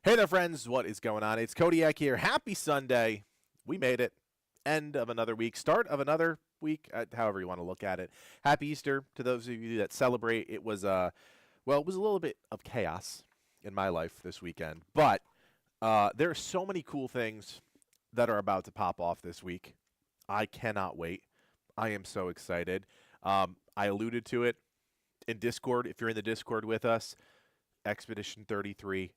Hey there, friends. What is going on? It's Kodiak here. Happy Sunday. We made it. End of another week. Start of another week, however you want to look at it. Happy Easter to those of you that celebrate. It was, well, it was a little bit of chaos in my life this weekend. But there are so many cool things that are about to pop off this week. I cannot wait. I am so excited. I alluded to it in Discord. If you're in the Discord with us, Expedition 33,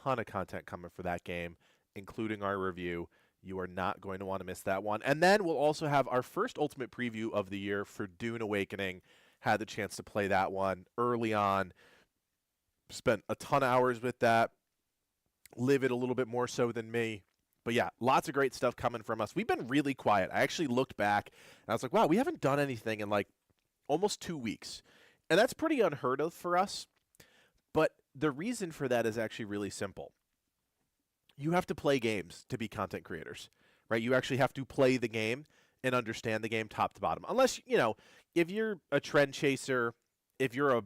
ton of content coming for that game, including our review. You are not going to want to miss that one. And then we'll also have our first Ultimate preview of the year for Dune Awakening. Had the chance to play that one early on. Spent a ton of hours with that. Live it a little bit more so than me. But yeah, lots of great stuff coming from us. We've been really quiet. I actually looked back and I was like, wow, we haven't done anything in like almost 2 weeks. And that's pretty unheard of for us. But the reason for that is actually really simple. You have to play games to be content creators, right? You actually have to play the game and understand the game top to bottom. Unless, if you're a trend chaser, if you're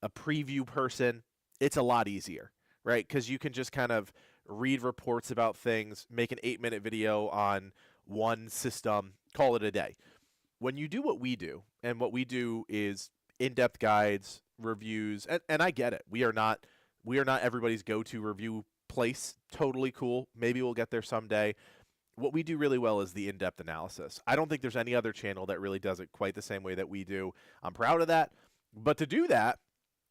a preview person, it's a lot easier, right? Because you can just kind of read reports about things, make an 8-minute video on one system, call it a day. When you do what we do, and what we do is in-depth guides, reviews, and I get it. We are not everybody's go-to review place. Totally cool. Maybe we'll get there someday. What we do really well is the in-depth analysis. I don't think there's any other channel that really does it quite the same way that we do. I'm proud of that. But to do that,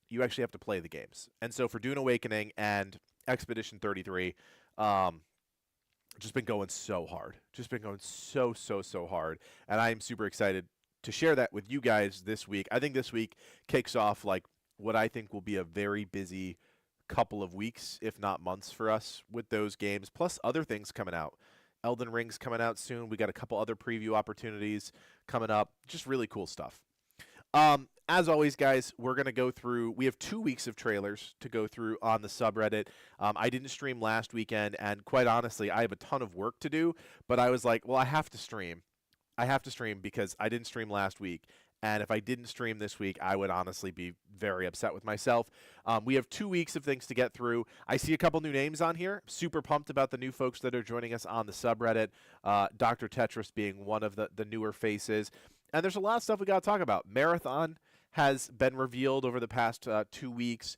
you actually have to play the games. And so for Dune Awakening and Expedition 33, just been going so hard. Just been going so hard. And I am super excited to share that with you guys this week. I think this week kicks off like what I think will be a very busy couple of weeks, if not months, for us with those games, plus other things coming out. Elden Ring's coming out soon. We got a couple other preview opportunities coming up. Just really cool stuff. As always, guys, we're going to go through, we have 2 weeks of trailers to go through on the subreddit. I didn't stream last weekend, and quite honestly, I have a ton of work to do, but I was like, well, I have to stream. I have to stream because I didn't stream last week. And if I didn't stream this week, I would honestly be very upset with myself. We have 2 weeks of things to get through. I see a couple new names on here. Super pumped about the new folks that are joining us on the subreddit. Dr. Tetris being one of the newer faces. And there's a lot of stuff we got to talk about. Marathon has been revealed over the past 2 weeks.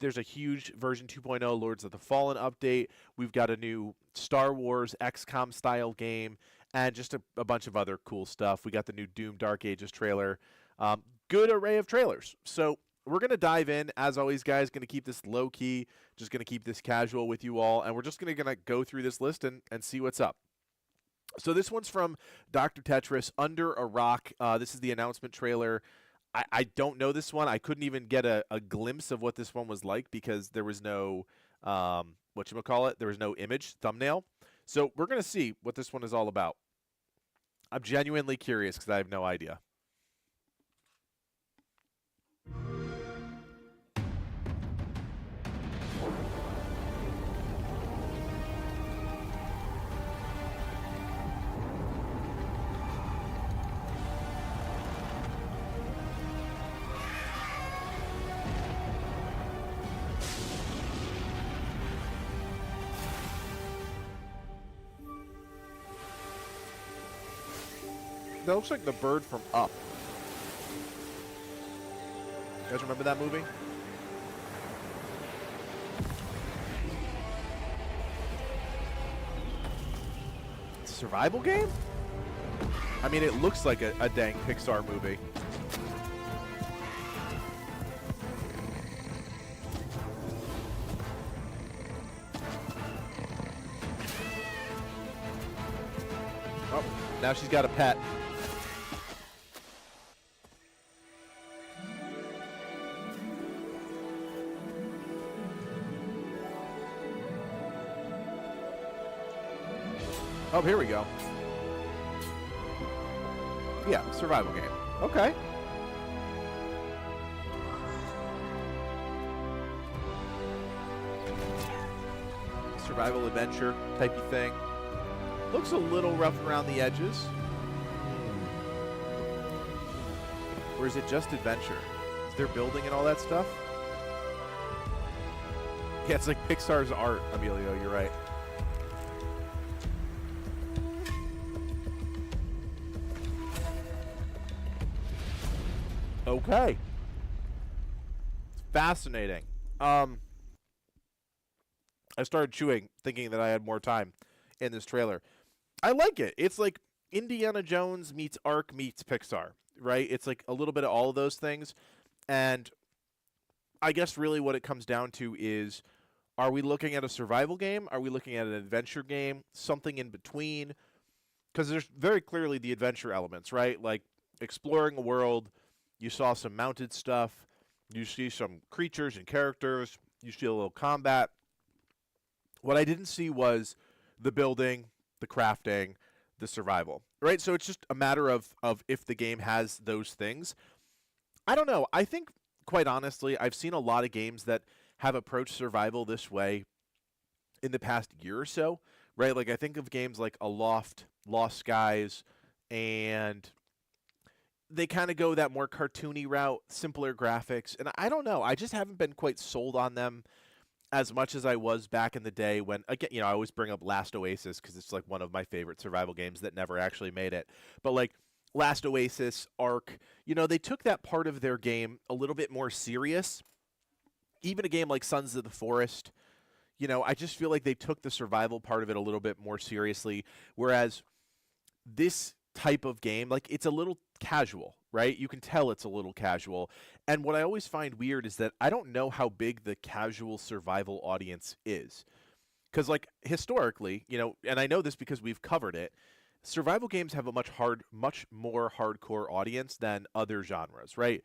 There's a huge version 2.0 Lords of the Fallen update. We've got a new Star Wars XCOM style game. And just a bunch of other cool stuff. We got the new Doom Dark Ages trailer. Good array of trailers. So we're going to dive in. As always, guys, going to keep this low-key. Just going to keep this casual with you all. And we're just going to go through this list and see what's up. So this one's from Dr. Tetris, Under a Rock. This is the announcement trailer. I don't know this one. I couldn't even get a glimpse of what this one was like because there was no, whatchamacallit, there was no image, thumbnail. So we're going to see what this one is all about. I'm genuinely curious because I have no idea. That looks like the bird from Up. You guys remember that movie? It's a survival game? I mean, it looks like a dang Pixar movie. Oh, now she's got a pet. Oh, here we go. Yeah, survival game. Okay. Survival adventure type of thing. Looks a little rough around the edges. Or is it just adventure? Is there building and all that stuff? Yeah, it's like Pixar's art, Emilio. You're right. Okay. Fascinating. I started chewing, thinking that I had more time in this trailer. I like it. It's like Indiana Jones meets Ark meets Pixar, right? It's like a little bit of all of those things. And I guess really what it comes down to is, are we looking at a survival game? Are we looking at an adventure game? Something in between? Because there's very clearly the adventure elements, right? Like exploring a world. You saw some mounted stuff. You see some creatures and characters. You see a little combat. What I didn't see was the building, the crafting, the survival, right? So it's just a matter of if the game has those things. I don't know. I think, quite honestly, I've seen a lot of games that have approached survival this way in the past year or so, right? Like I think of games like Aloft, Lost Skies, and they kind of go that more cartoony route, simpler graphics, and I don't know. I just haven't been quite sold on them as much as I was back in the day when, again, I always bring up Last Oasis because it's like one of my favorite survival games that never actually made it. But like Last Oasis, Ark, they took that part of their game a little bit more serious. Even a game like Sons of the Forest, I just feel like they took the survival part of it a little bit more seriously, whereas this type of game, like, it's a little casual, right? You can tell it's a little casual. And what I always find weird is that I don't know how big the casual survival audience is. Because, like, historically, and I know this because we've covered it, survival games have a much more hardcore audience than other genres, right?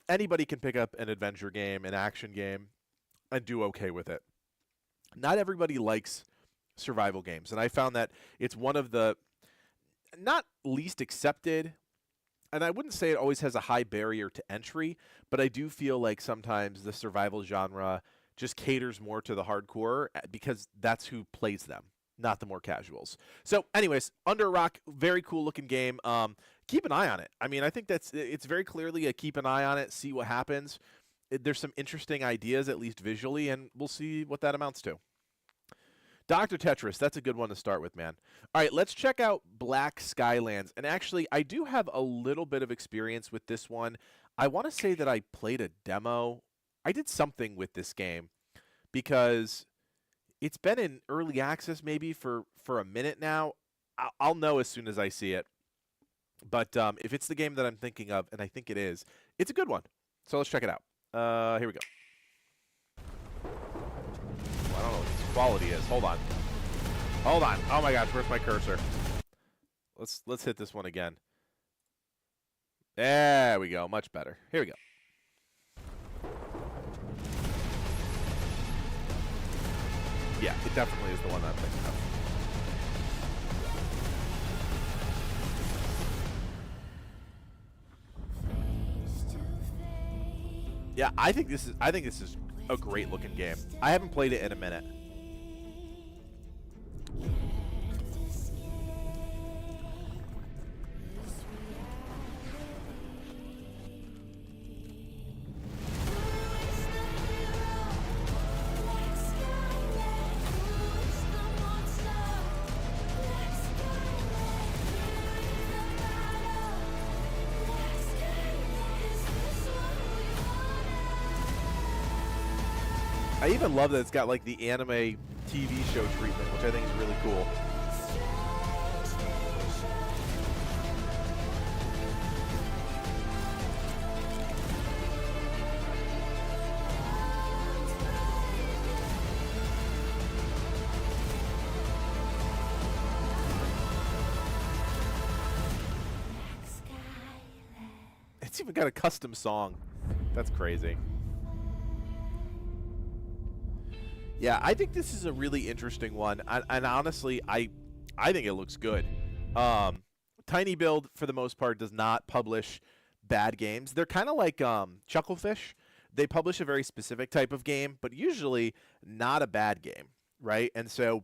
Anybody can pick up an adventure game, an action game, and do okay with it. Not everybody likes survival games, and I found that it's one of the not least accepted, and I wouldn't say it always has a high barrier to entry, but I do feel like sometimes the survival genre just caters more to the hardcore because that's who plays them, not the more casuals. So anyways, Under Rock, very cool looking game. Keep an eye on it. I mean, I think it's very clearly a keep an eye on it, see what happens. There's some interesting ideas, at least visually, and we'll see what that amounts to. Dr. Tetris, that's a good one to start with, man. All right, let's check out Black Skylands. And actually, I do have a little bit of experience with this one. I want to say that I played a demo. I did something with this game because it's been in early access maybe for a minute now. I'll know as soon as I see it. But if it's the game that I'm thinking of, and I think it is, it's a good one. So let's check it out. Here we go. I don't know what this quality is. Hold on. Hold on. Oh my gosh, where's my cursor? Let's hit this one again. There we go. Much better. Here we go. Yeah, it definitely is the one I'm thinking of. Yeah, I think this is a great looking game. I haven't played it in a minute. I even love that it's got like the anime TV show treatment, which I think is really cool. It's even got a custom song. That's crazy. Yeah, I think this is a really interesting one, and honestly, I think it looks good. Tiny Build, for the most part, does not publish bad games. They're kind of like Chucklefish. They publish a very specific type of game, but usually not a bad game, right? And so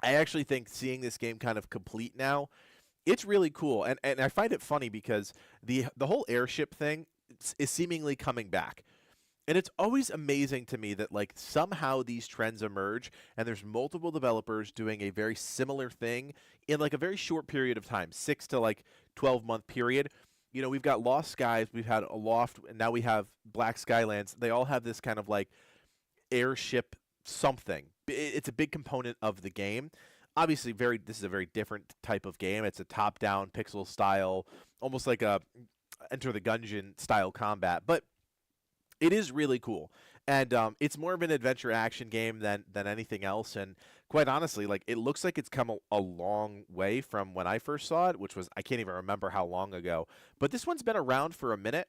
I actually think seeing this game kind of complete now, it's really cool. And I find it funny because the whole airship thing is seemingly coming back. And it's always amazing to me that like somehow these trends emerge and there's multiple developers doing a very similar thing in like a very short period of time, 6 to like 12-month period. You know, we've got Lost Skies, we've had Aloft, and now we have Black Skylands. They all have this kind of like airship something. It's a big component of the game. Obviously, this is a very different type of game. It's a top-down pixel style, almost like a Enter the Gungeon style combat, but it is really cool. And it's more of an adventure action game than anything else. And quite honestly, like it looks like it's come a long way from when I first saw it, which was I can't even remember how long ago. But this one's been around for a minute,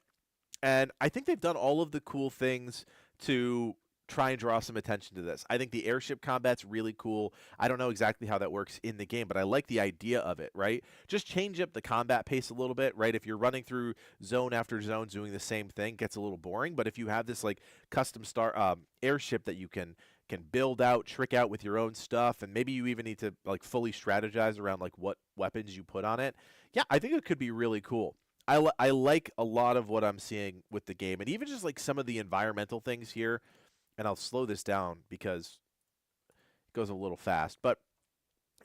and I think they've done all of the cool things to try and draw some attention to this. I think the airship combat's really cool. I don't know exactly how that works in the game, but I like the idea of it, right? Just change up the combat pace a little bit, right? If you're running through zone after zone doing the same thing, it gets a little boring, but if you have this like custom airship that you can build out, trick out with your own stuff, and maybe you even need to like fully strategize around like what weapons you put on it. Yeah, I think it could be really cool. I like a lot of what I'm seeing with the game, and even just like some of the environmental things here. And I'll slow this down because it goes a little fast. But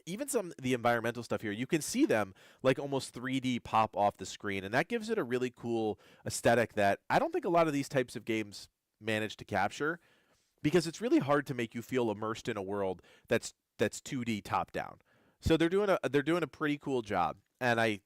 even some of the environmental stuff here, you can see them like almost 3D pop off the screen. And that gives it a really cool aesthetic that I don't think a lot of these types of games manage to capture, because it's really hard to make you feel immersed in a world that's 2D top down. So they're doing a pretty cool job. And I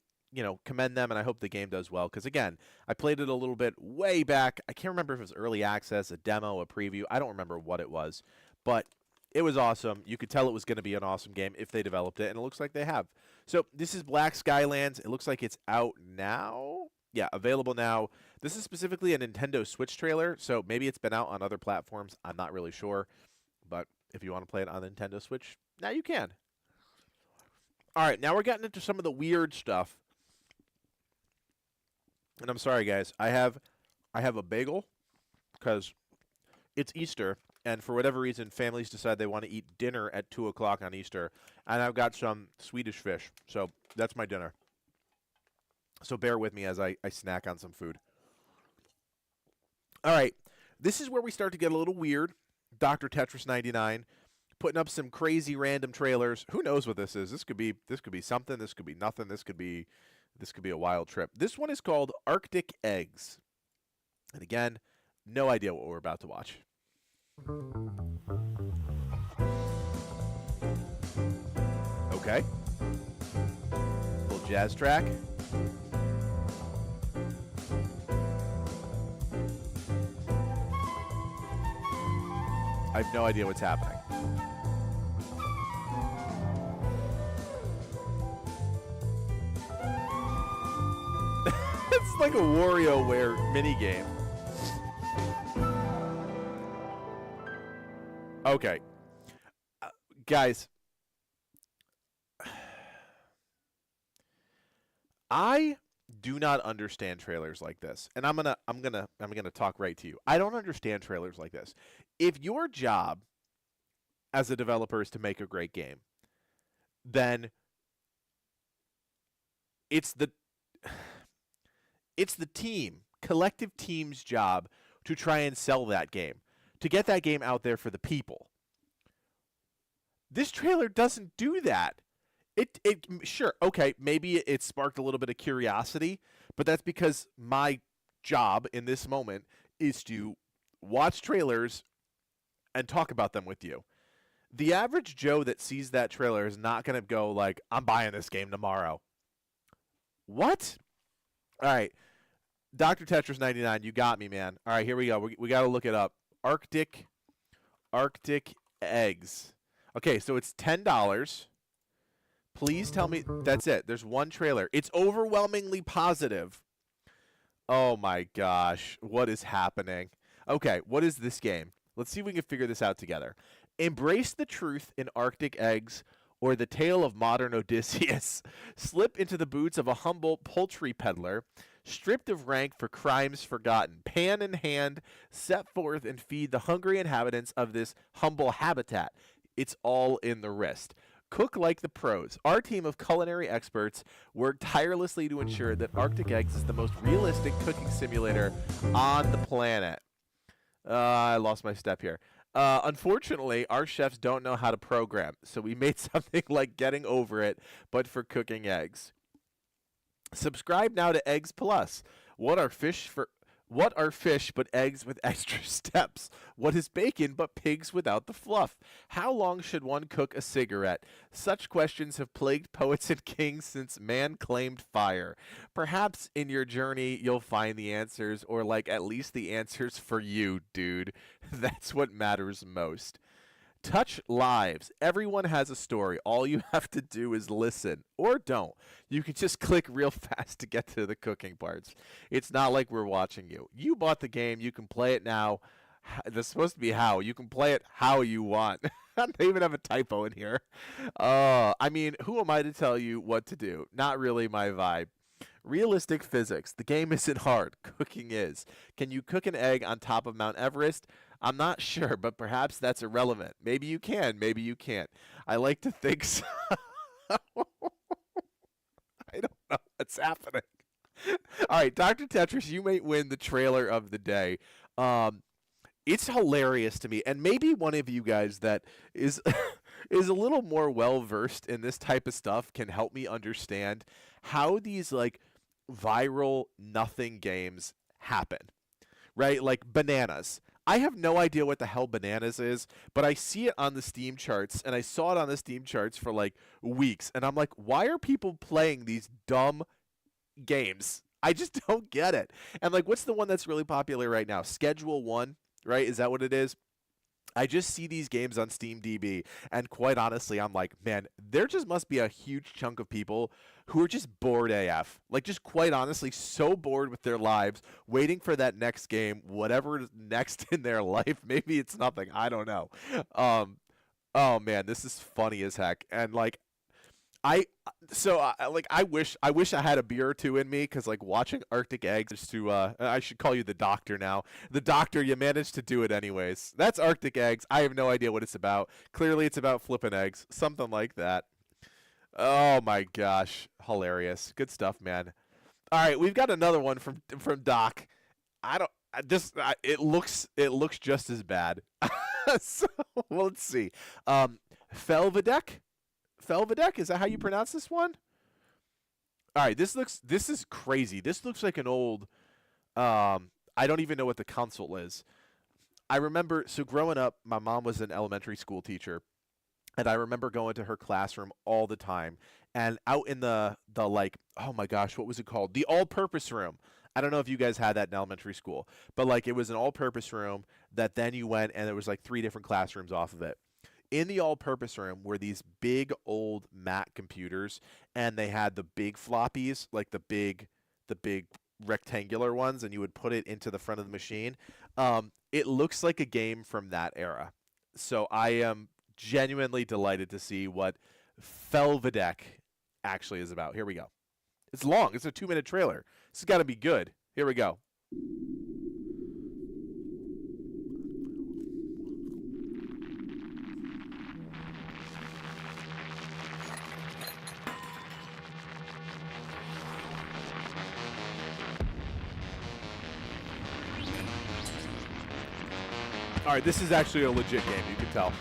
commend them, and I hope the game does well. Because, again, I played it a little bit way back. I can't remember if it was early access, a demo, a preview. I don't remember what it was. But it was awesome. You could tell it was going to be an awesome game if they developed it, and it looks like they have. So this is Black Skylands. It looks like it's out now. Yeah, available now. This is specifically a Nintendo Switch trailer, so maybe it's been out on other platforms. I'm not really sure. But if you want to play it on the Nintendo Switch, now you can. All right, now we're getting into some of the weird stuff. And I'm sorry, guys. I have a bagel because it's Easter, and for whatever reason, families decide they want to eat dinner at 2 o'clock on Easter. And I've got some Swedish fish, so that's my dinner. So bear with me as I snack on some food. All right, this is where we start to get a little weird. Dr. Tetris 99 putting up some crazy random trailers. Who knows what this is? This could be something. This could be nothing. This could be a wild trip. This one is called Arctic Eggs. And again, no idea what we're about to watch. Okay. Little jazz track. I have no idea what's happening. It's like a WarioWare minigame. Okay. Guys, I do not understand trailers like this. And I'm going to talk right to you. I don't understand trailers like this. If your job as a developer is to make a great game, then it's the collective team's job to try and sell that game, to get that game out there for the people. This trailer doesn't do that. It sure, okay, maybe it sparked a little bit of curiosity, but that's because my job in this moment is to watch trailers and talk about them with you. The average Joe that sees that trailer is not going to go like, I'm buying this game tomorrow. What? All right. Dr. Tetris 99, you got me, man. All right, here we go. We got to look it up. Arctic Eggs. Okay, so it's $10. Please tell me that's it. There's one trailer. It's overwhelmingly positive. Oh my gosh, what is happening? Okay, what is this game? Let's see if we can figure this out together. Embrace the truth in Arctic Eggs, or the tale of modern Odysseus. Slip into the boots of a humble poultry peddler, stripped of rank for crimes forgotten. Pan in hand, set forth and feed the hungry inhabitants of this humble habitat. It's all in the wrist. Cook like the pros. Our team of culinary experts work tirelessly to ensure that Arctic Eggs is the most realistic cooking simulator on the planet. I lost my step here. Unfortunately, our chefs don't know how to program, so we made something like Getting Over It, but for cooking eggs. Subscribe now to Eggs Plus. What are fish for? What are fish but eggs with extra steps? What is bacon but pigs without the fluff? How long should one cook a cigarette? Such questions have plagued poets and kings since man claimed fire. Perhaps in your journey you'll find the answers, or like at least the answers for you, dude. That's what matters most. Touch lives. Everyone has a story. All you have to do is listen, or don't. You can just click real fast to get to the cooking parts. It's not like we're watching you. You bought the game. You can play it now. That's supposed to be how. You can play it how you want. They even have a typo in here. I mean, who am I to tell you what to do? Not really my vibe. Realistic physics. The game isn't hard. Cooking is. Can you cook an egg on top of Mount Everest? I'm not sure, but perhaps that's irrelevant. Maybe you can, maybe you can't. I like to think so. I don't know what's happening. All right, Dr. Tetris, you may win the trailer of the day. It's hilarious to me, and maybe one of you guys that is is a little more well versed in this type of stuff can help me understand how these like viral nothing games happen. Right? Like bananas. I have no idea what the hell bananas is, but I see it on the Steam charts, and I saw it on the Steam charts for like weeks, and I'm like, why are people playing these dumb games? I just don't get it. And like, what's the one that's really popular right now? Schedule One, right? Is that what it is? I just see these games on Steam DB, and quite honestly, I'm like, man, there just must be a huge chunk of people who are just bored AF. Like, just quite honestly, so bored with their lives, waiting for that next game, whatever is next in their life. Maybe it's nothing. I don't know. Oh man, this is funny as heck, and like, I wish I had a beer or two in me, because like watching Arctic Eggs is to I should call you the doctor now. The doctor, you managed to do it anyways. That's Arctic Eggs. I have no idea what it's about. Clearly it's about flipping eggs, something like that. Oh my gosh, hilarious. Good stuff, man. All right, we've got another one from Doc. I don't it looks just as bad. So, well, let's see. Felvedek? Felvedek, is that how you pronounce this one? All right, this is crazy. This looks like an old I don't even know what the console is. I remember, so growing up, my mom was an elementary school teacher, and I remember going to her classroom all the time, and out in the like, oh my gosh, what was it called? The all-purpose room. I don't know if you guys had that in elementary school, but like it was an all-purpose room that then you went and there was like 3 different classrooms off of it. In the all-purpose room were these big old Mac computers, and they had the big floppies, like the big rectangular ones, and you would put it into the front of the machine. It looks like a game from that era. So I am genuinely delighted to see what Felvedek actually is about. Here we go. It's long. It's a 2-minute trailer. This has got to be good. Here we go. All right, this is actually a legit game, you can tell.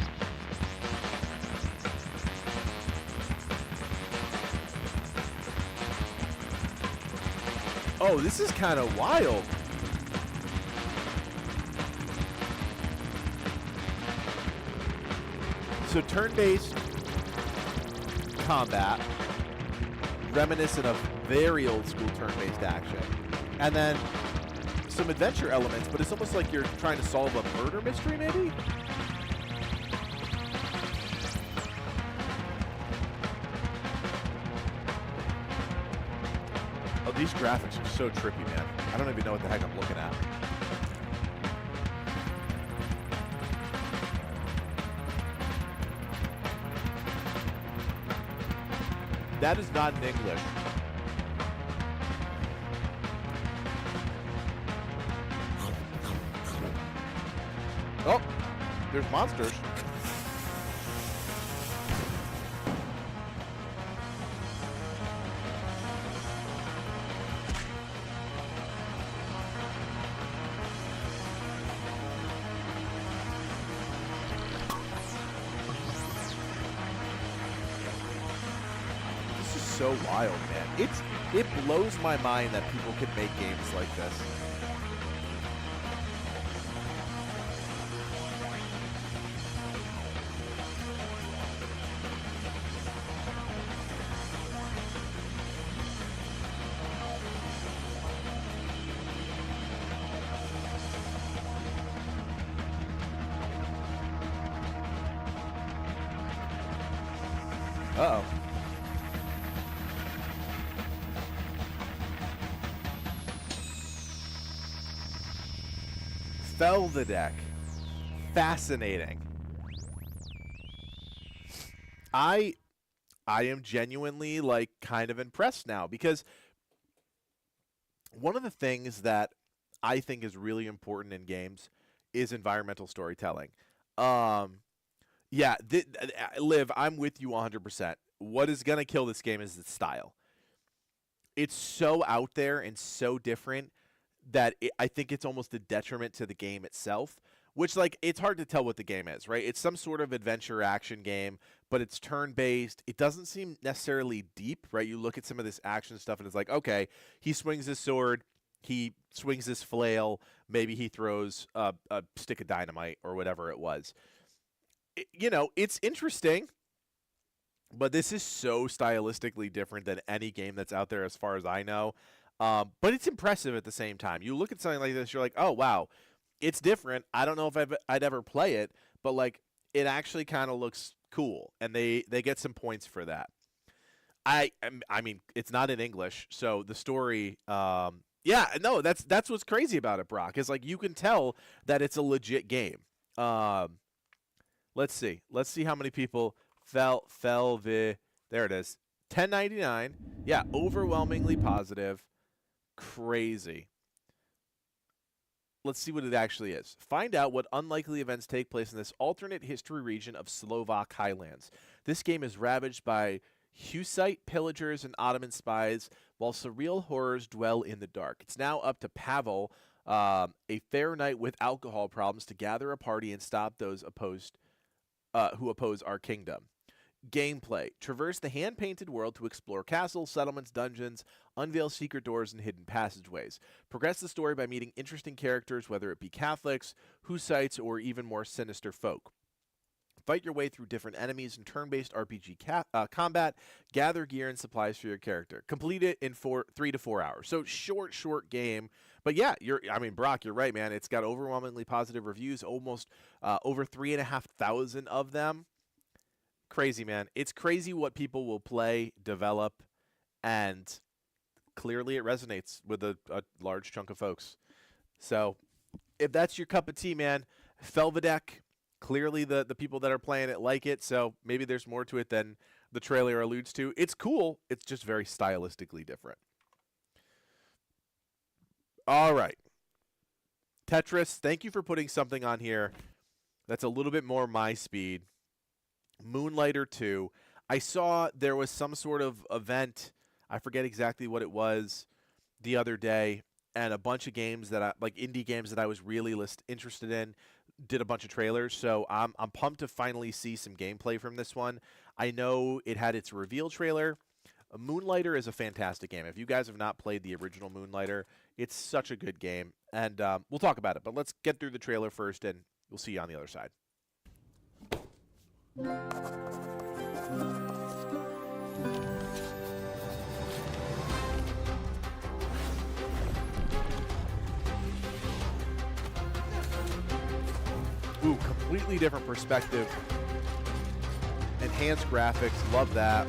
Oh, this is kind of wild. So turn-based combat, reminiscent of very old school turn-based action. And then some adventure elements, but it's almost like you're trying to solve a murder mystery, maybe? Oh, these graphics are so trippy, man. I don't even know what the heck I'm looking at. That is not in English. Oh, there's monsters. so wild, man. It blows my mind that people can make games like this. Uh-oh. Fell the deck. Fascinating. I am genuinely like kind of impressed now, because one of the things that I think is really important in games is environmental storytelling. Yeah, Liv, I'm with you 100%. What is going to kill this game is its style. It's so out there and so different that I think it's almost a detriment to the game itself, which, like, it's hard to tell what the game is, right? It's some sort of adventure action game, but it's turn-based. It doesn't seem necessarily deep, right? You look at some of this action stuff, and it's like, okay, he swings his sword, he swings his flail, maybe he throws a stick of dynamite or whatever it was. It's interesting, but this is so stylistically different than any game that's out there as far as I know. But it's impressive at the same time. You look at something like this, you're like, oh, wow, it's different. I don't know if I'd ever play it, but, like, it actually kind of looks cool, and they get some points for that. I mean, it's not in English, so the story, yeah, no, that's what's crazy about it, Brock, is, like, you can tell that it's a legit game. Let's see how many people there it is. 1099. Yeah, overwhelmingly positive. Crazy. Let's see what it actually is. Find out what unlikely events take place in this alternate history region of Slovak highlands. This game is ravaged by Hussite pillagers and Ottoman spies, while surreal horrors dwell in the dark. It's now up to Pavel, a fair knight with alcohol problems, to gather a party and stop those who oppose our kingdom. Gameplay. Traverse the hand-painted world to explore castles, settlements, dungeons, unveil secret doors, and hidden passageways. Progress the story by meeting interesting characters, whether it be Catholics, Hussites, or even more sinister folk. Fight your way through different enemies in turn-based RPG combat. Gather gear and supplies for your character. Complete it in 3 to 4 hours. So short game. But yeah, Brock, you're right, man. It's got overwhelmingly positive reviews, almost over 3,500 of them. Crazy, man. It's crazy what people will play, develop, and clearly it resonates with a large chunk of folks. So if that's your cup of tea, man, Felvedek, clearly the people that are playing it like it, so maybe there's more to it than the trailer alludes to. It's cool. It's just very stylistically different. All right. Tetris, thank you for putting something on here that's a little bit more my speed. Moonlighter 2. I saw there was some sort of event, I forget exactly what it was, the other day, and a bunch of games that indie games that I was really interested in, did a bunch of trailers. So I'm pumped to finally see some gameplay from this one. I know it had its reveal trailer. Moonlighter is a fantastic game. If you guys have not played the original Moonlighter, it's such a good game, and we'll talk about it. But let's get through the trailer first, and we'll see you on the other side. Ooh, completely different perspective. Enhanced graphics, love that.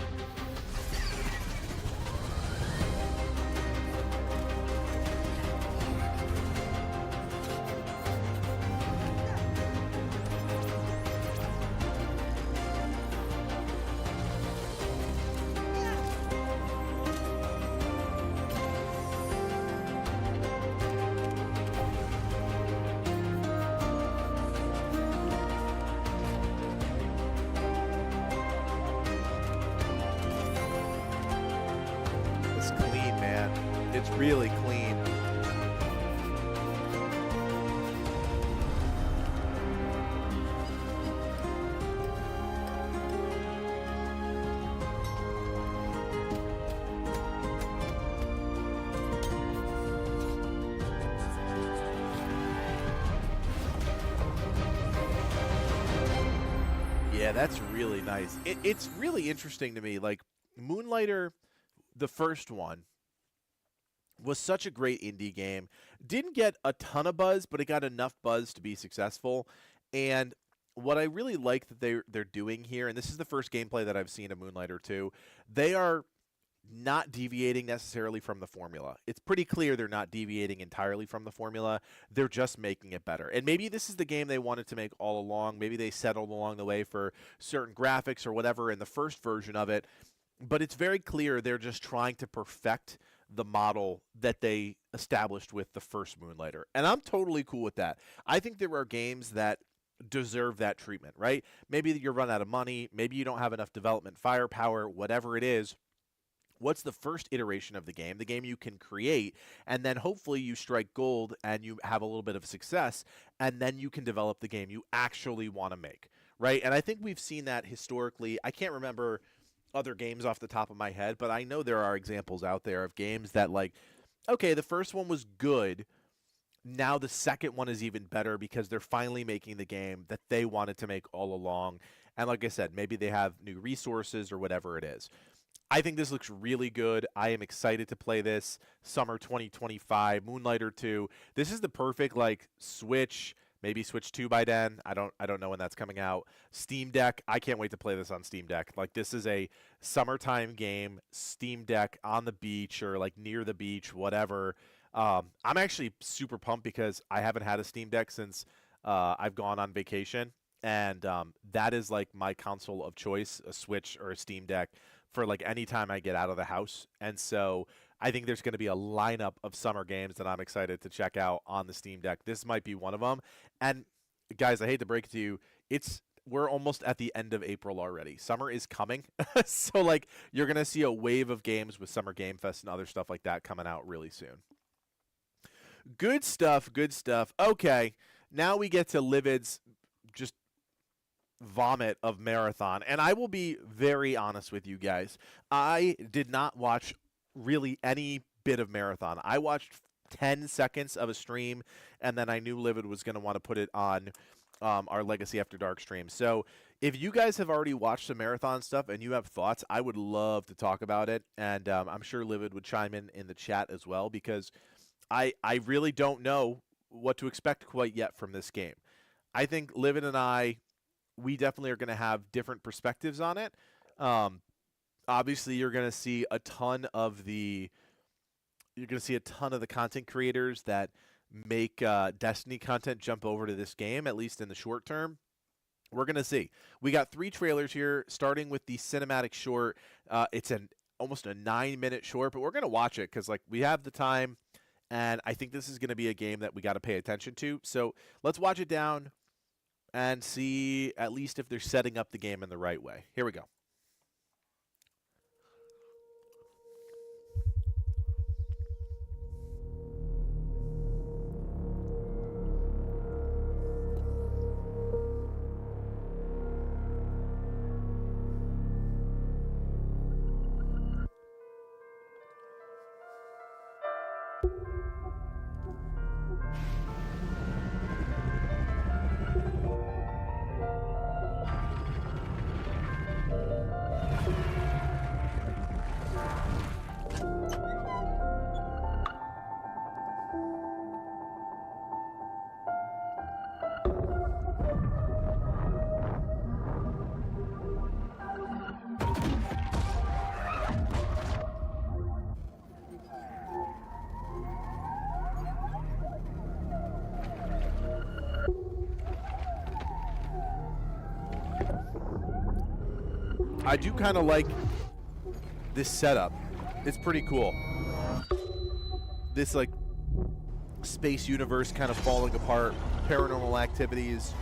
It's really clean. Yeah, that's really nice. It's really interesting to me. Like, Moonlighter, the first one, was such a great indie game. Didn't get a ton of buzz, but it got enough buzz to be successful. And what I really like that they're doing here, and this is the first gameplay that I've seen of Moonlighter 2, they are not deviating necessarily from the formula. It's pretty clear they're not deviating entirely from the formula. They're just making it better. And maybe this is the game they wanted to make all along. Maybe they settled along the way for certain graphics or whatever in the first version of it. But it's very clear they're just trying to perfect the model that they established with the first Moonlighter. And I'm totally cool with that. I think there are games that deserve that treatment, right? Maybe you're run out of money. Maybe you don't have enough development firepower, whatever it is. What's the first iteration of the game you can create, and then hopefully you strike gold and you have a little bit of success, and then you can develop the game you actually want to make, right? And I think we've seen that historically. I can't remember other games off the top of my head, but I know there are examples out there of games that, like, okay, the first one was good, now the second one is even better because they're finally making the game that they wanted to make all along. And like I said, maybe they have new resources or whatever it is. I think this looks really good. I am excited to play this summer 2025, Moonlighter 2. This is the perfect, like, Switch, maybe Switch 2 by then. I don't know when that's coming out. Steam Deck. I can't wait to play this on Steam Deck. Like, this is a summertime game, Steam Deck on the beach or like near the beach, whatever. I'm actually super pumped because I haven't had a Steam Deck since I've gone on vacation, and that is like my console of choice, a Switch or a Steam Deck, for like any time I get out of the house. And so I think there's going to be a lineup of summer games that I'm excited to check out on the Steam Deck. This might be one of them. And guys, I hate to break it to you, we're almost at the end of April already. Summer is coming. So like you're going to see a wave of games with Summer Game Fest and other stuff like that coming out really soon. Good stuff, good stuff. Okay, now we get to Livid's just vomit of Marathon. And I will be very honest with you guys. I did not watch really any bit of Marathon. I watched 10 seconds of a stream, and then I knew Livid was going to want to put it on our Legacy After Dark stream. So if you guys have already watched the Marathon stuff and you have thoughts, I would love to talk about it. And I'm sure Livid would chime in the chat as well, because I really don't know what to expect quite yet from this game. I think Livid and we definitely are going to have different perspectives on it. Obviously, you're going to see a ton of the content creators that make Destiny content jump over to this game, at least in the short term. We're going to see. We got 3 trailers here, starting with the cinematic short. It's almost a 9-minute short, but we're going to watch it because like we have the time, and I think this is going to be a game that we got to pay attention to. So let's watch it down and see at least if they're setting up the game in the right way. Here we go. I do kind of like this setup. It's pretty cool. This like space universe kind of falling apart, paranormal activities.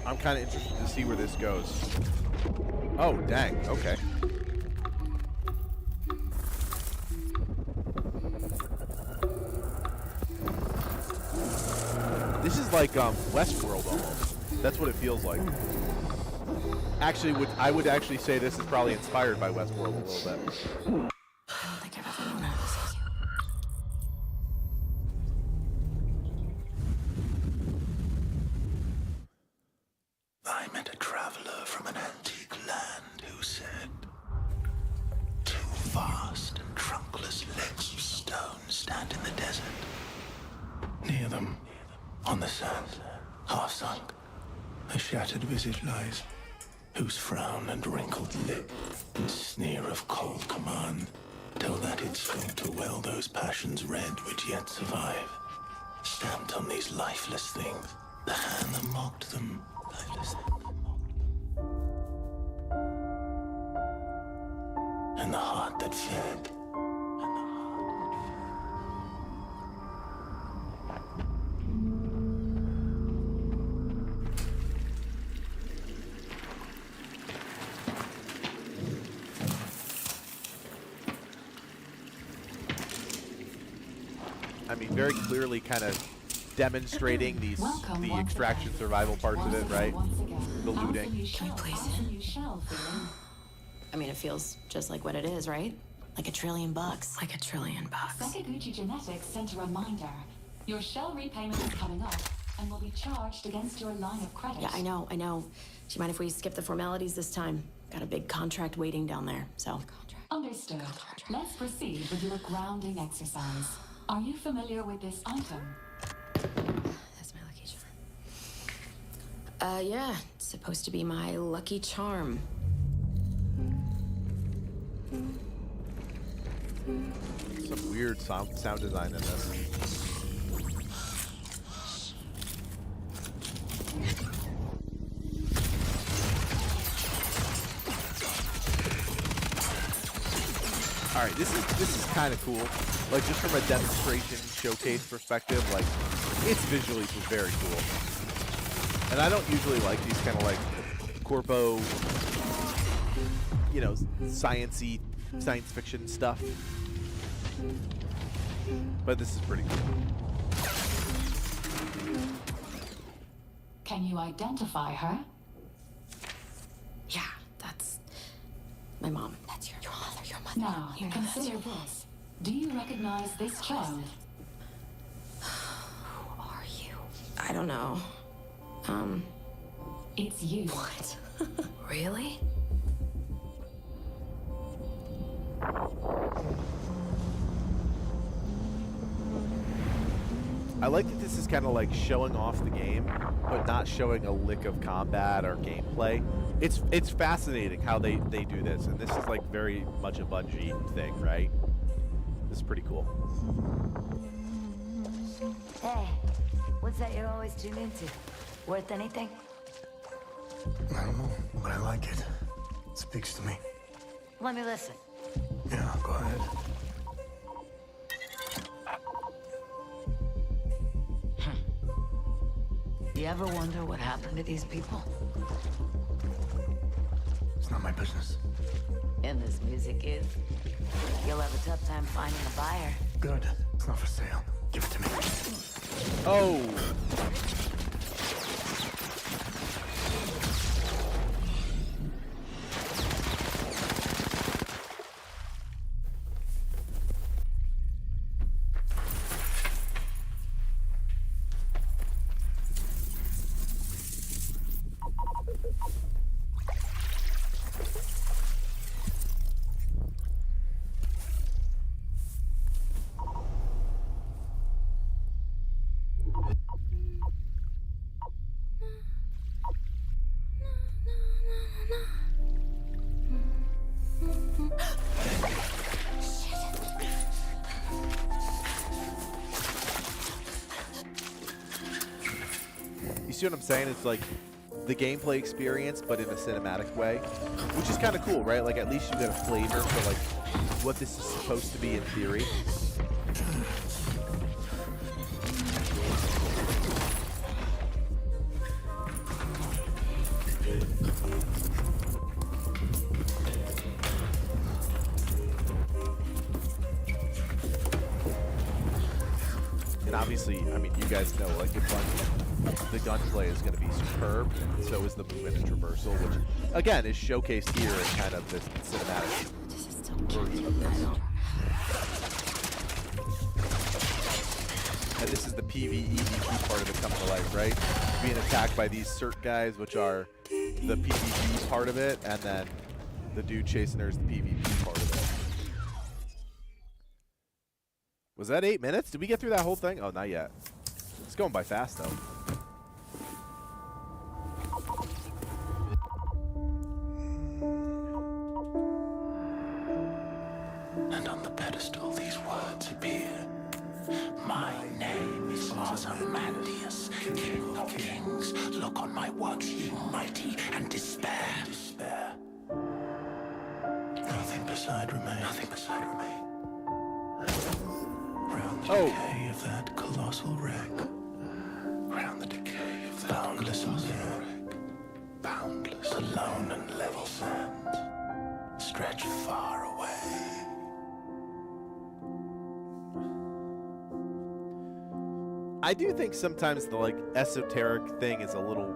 I'm kind of interested to see where this goes. Oh, dang. Okay. This is like Westworld almost. That's what it feels like. Actually, I would actually say this is probably inspired by Westworld a little bit. I don't think I've ever known how to see you. met a traveler from an antique land who said, two vast and trunkless legs of stone stand in the desert. Near them, on the sand, half sunk, a shattered visage lies, whose frown and wrinkled lip and sneer of cold command tell that it sought to well those passions red which yet survive. Stamped on these lifeless things, the hand that mocked them, lifeless things that mocked them. And the heart that fed, and the heart that fed. I mean, very clearly kind of demonstrating the extraction survival parts of it, right? The looting. Can we please? I mean, it feels just like what it is, right? Like $1 trillion. Like $1 trillion. Sakaguchi Genetics sent a reminder. Your shell repayment is coming up and will be charged against your line of credit. Yeah, I know. Do you mind if we skip the formalities this time? Got a big contract waiting down there, so. Understood. Let's proceed with your grounding exercise. Are you familiar with this item? That's my lucky charm. Yeah. It's supposed to be my lucky charm. Some weird sound design in this. All right, this is kind of cool. Like, just from a demonstration showcase perspective, like, it's visually very cool. And I don't usually like these kind of like corpo, you know, science fiction stuff. But this is pretty cool. Can you identify her? Yeah, that's my mom. That's your mother. Your mother. Now, consider this. Do you recognize this child? Who are you? I don't know. It's you. What? Really? I like that this is kind of like showing off the game, but not showing a lick of combat or gameplay. It's fascinating how they do this, and this is like very much a Bungie thing, right? This is pretty cool. Hey, what's that you always tune into? Worth anything? I don't know, but I like it. It speaks to me. Let me listen. Yeah, go ahead. You ever wonder what happened to these people? It's not my business. And this music is. You'll have a tough time finding a buyer. Good. It's not for sale. Give it to me. Oh! You see what I'm saying? It's like the gameplay experience, but in a cinematic way, which is kind of cool, right? Like, at least you get a flavor for like what this is supposed to be in theory. And obviously, I mean, you guys know, like, the gunplay is going to be superb, and so is the movement and traversal, which, again, is showcased here in kind of this cinematic version of this. And this is the PvE part of it come to life, right? being attacked by these cert guys, which are the PvP part of it, and then the dude chasing her is the PvP part of it. Was that 8 minutes? Did we get through that whole thing? Oh, not yet. It's going by fast, though. And on the pedestal these words appear. My name is Ozymandias, King of Kings. Look on my works, ye mighty, and despair. Despair. Nothing beside remain. Nothing beside remain. Round the decay of that colossal wreck. Round the decay of that boundless wreck. Boundless, alone and level sands stretch far away. I do think sometimes the like esoteric thing is a little,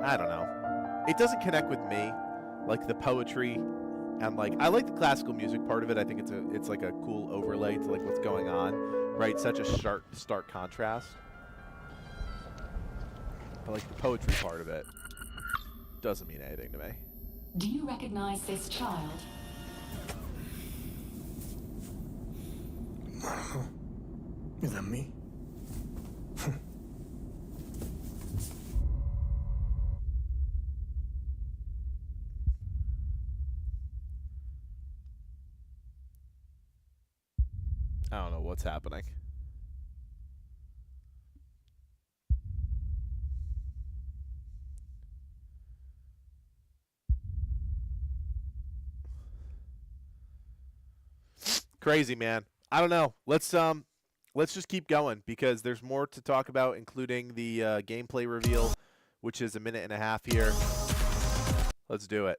I don't know. It doesn't connect with me, like the poetry, and like I like the classical music part of it. I think it's like a cool overlay to like what's going on, right? Such a stark contrast. But like the poetry part of it doesn't mean anything to me. Do you recognize this child? Is that me? I don't know what's happening. Crazy, man. I don't know. Let's just keep going because there's more to talk about, including the gameplay reveal, which is a minute and a half here. Let's do it.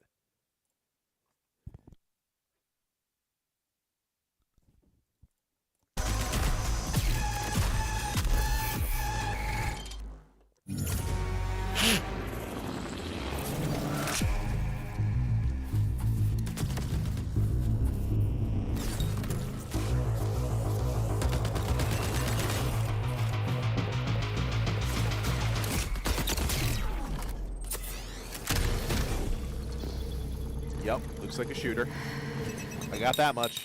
Yep, looks like a shooter. I got that much.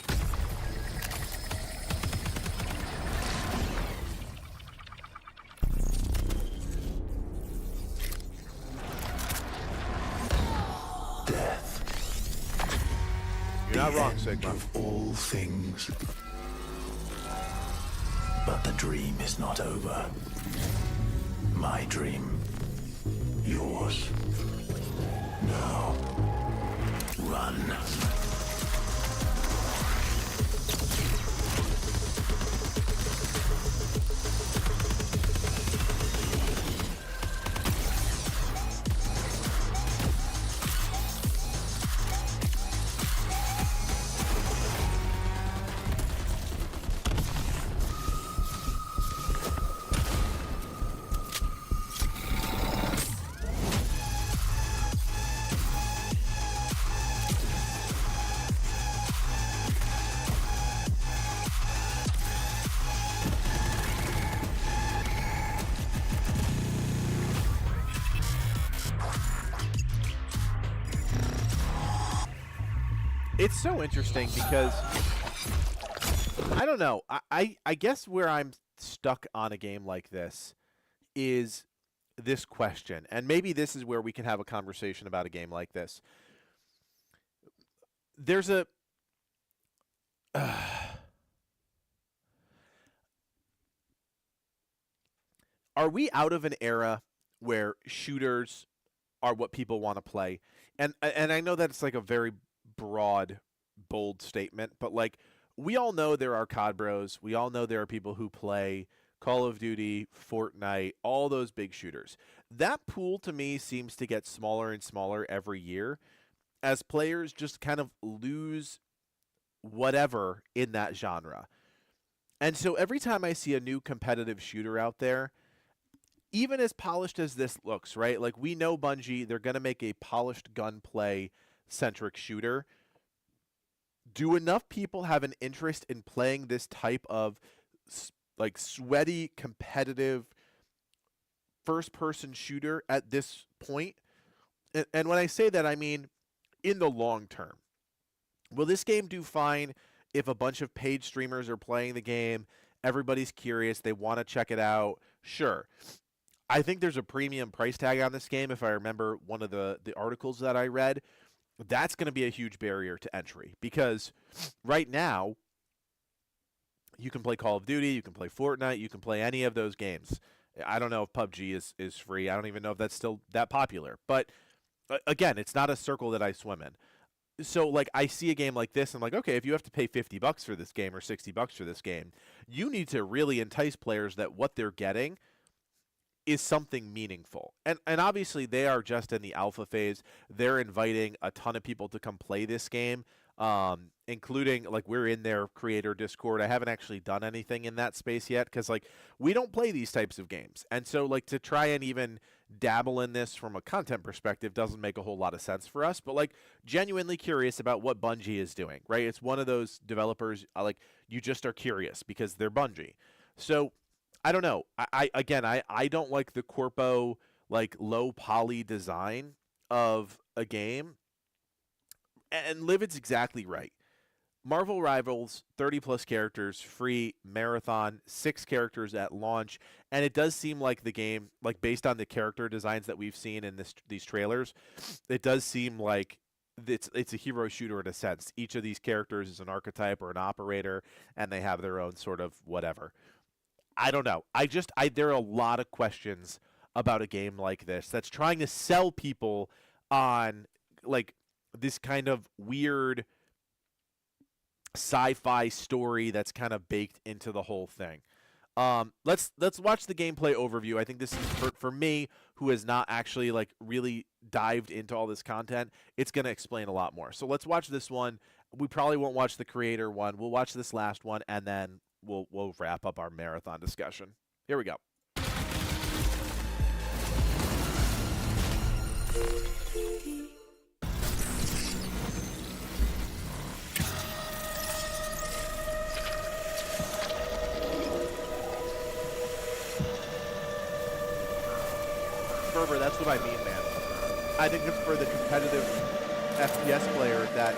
You're not wrong, Sigma. Of all things. But the dream is not over. My dream. Yours. Now. Run. It's so interesting because I don't know. I guess where I'm stuck on a game like this is this question, and maybe this is where we can have a conversation about a game like this. There's a are we out of an era where shooters are what people want to play? And I know that it's like a very broad, bold statement, but like we all know there are COD bros. We all know there are people who play Call of Duty, Fortnite, all those big shooters. That pool to me seems to get smaller and smaller every year as players just kind of lose whatever in that genre. And so every time I see a new competitive shooter out there, even as polished as this looks, right? Like we know Bungie, they're going to make a polished gunplay centric shooter. Do enough people have an interest in playing this type of like sweaty, competitive, first-person shooter at this point. And when I say that, I mean in the long term. Will this game do fine if a bunch of paid streamers are playing the game? Everybody's curious. They want to check it out. Sure. I think there's a premium price tag on this game. If I remember one of the articles that I read, that's going to be a huge barrier to entry because right now you can play Call of Duty, you can play Fortnite, you can play any of those games. I don't know if PUBG is free. I don't even know if that's still that popular. But again, it's not a circle that I swim in. So, like, I see a game like this, and I'm like, okay, if you have to pay $50 for this game or $60 for this game, you need to really entice players that what they're getting is something meaningful. And obviously, they are just in the alpha phase. They're inviting a ton of people to come play this game, including, like, we're in their creator Discord. I haven't actually done anything in that space yet because, like, we don't play these types of games. And so, like, to try and even dabble in this from a content perspective doesn't make a whole lot of sense for us, but like genuinely curious about what Bungie is doing, right? It's one of those developers like you just are curious because they're Bungie. So I don't know. I don't like the corpo like low poly design of a game. And Livid's exactly right. Marvel Rivals, 30-plus characters, free, marathon, 6 characters at launch, and it does seem like the game, like based on the character designs that we've seen in these trailers, it does seem like it's a hero shooter in a sense. Each of these characters is an archetype or an operator, and they have their own sort of whatever. I don't know. There are a lot of questions about a game like this that's trying to sell people on like this kind of weird sci-fi story that's kind of baked into the whole thing. Let's watch the gameplay overview. I think this is for me, who has not actually like really dived into all this content, it's going to explain a lot more. So let's watch this one. We probably won't watch the creator one. We'll watch this last one, and then we'll wrap up our marathon discussion. Here we go. That's what I mean, man. I think it's for the competitive FPS player that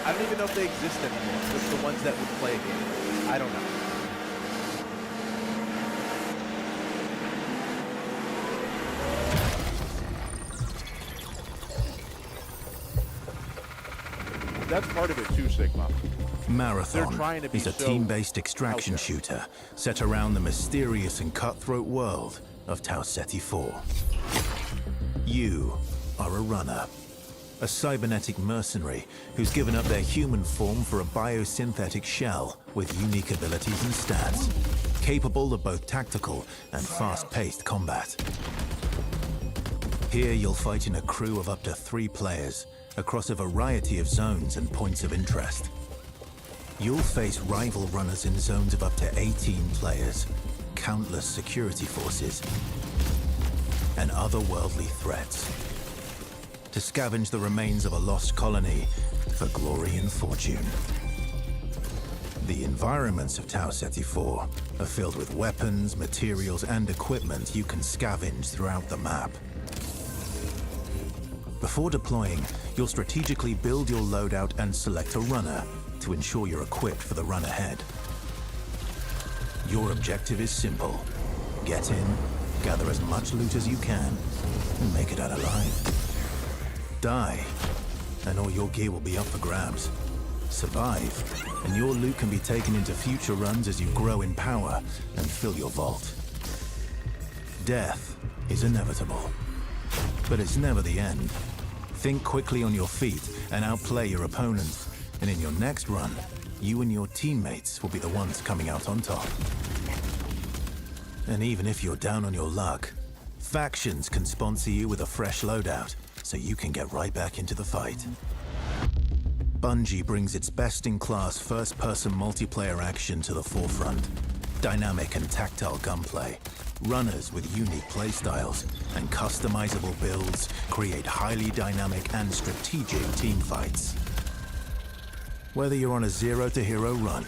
I don't even know if they exist anymore. It's the ones that would play a game. I don't know. That's part of it too, Sigma. Marathon is a team-based extraction shooter set around the mysterious and cutthroat world of Tau Ceti 4. You are a runner, a cybernetic mercenary who's given up their human form for a biosynthetic shell with unique abilities and stats, capable of both tactical and fast-paced combat. Here you'll fight in a crew of up to 3 players across a variety of zones and points of interest. You'll face rival runners in zones of up to 18 players, countless security forces, and otherworldly threats, to scavenge the remains of a lost colony for glory and fortune. The environments of Tau Ceti 4 are filled with weapons, materials, and equipment you can scavenge throughout the map. Before deploying, you'll strategically build your loadout and select a runner to ensure you're equipped for the run ahead. Your objective is simple. Get in, gather as much loot as you can, and make it out alive. Die, and all your gear will be up for grabs. Survive, and your loot can be taken into future runs as you grow in power and fill your vault. Death is inevitable, but it's never the end. Think quickly on your feet and outplay your opponents, and in your next run, you and your teammates will be the ones coming out on top. And even if you're down on your luck, factions can sponsor you with a fresh loadout, so you can get right back into the fight. Bungie brings its best-in-class first-person multiplayer action to the forefront. Dynamic and tactile gunplay, runners with unique playstyles, and customizable builds create highly dynamic and strategic teamfights. Whether you're on a zero-to-hero run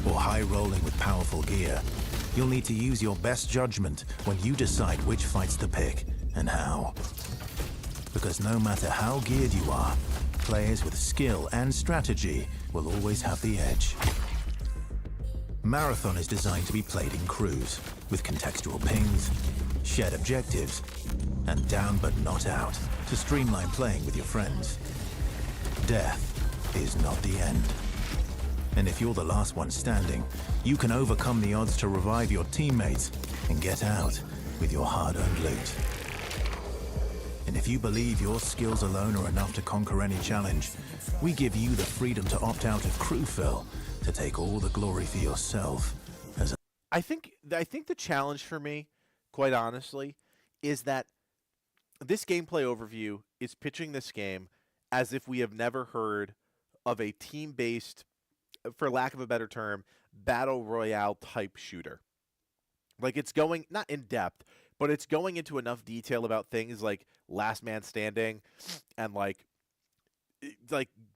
or high-rolling with powerful gear, You'll need to use your best judgment when you decide which fights to pick and how. Because no matter how geared you are, players with skill and strategy will always have the edge. Marathon is designed to be played in crews, with contextual pings, shared objectives, and down but not out, to streamline playing with your friends. Death is not the end. And if you're the last one standing, you can overcome the odds to revive your teammates and get out with your hard-earned loot. And if you believe your skills alone are enough to conquer any challenge, we give you the freedom to opt out of crew fill, to take all the glory for yourself. I think the challenge for me, quite honestly, is that this gameplay overview is pitching this game as if we have never heard of a team-based, for lack of a better term, battle royale type shooter. Like, it's going, not in depth, but it's going into enough detail about things like last man standing and like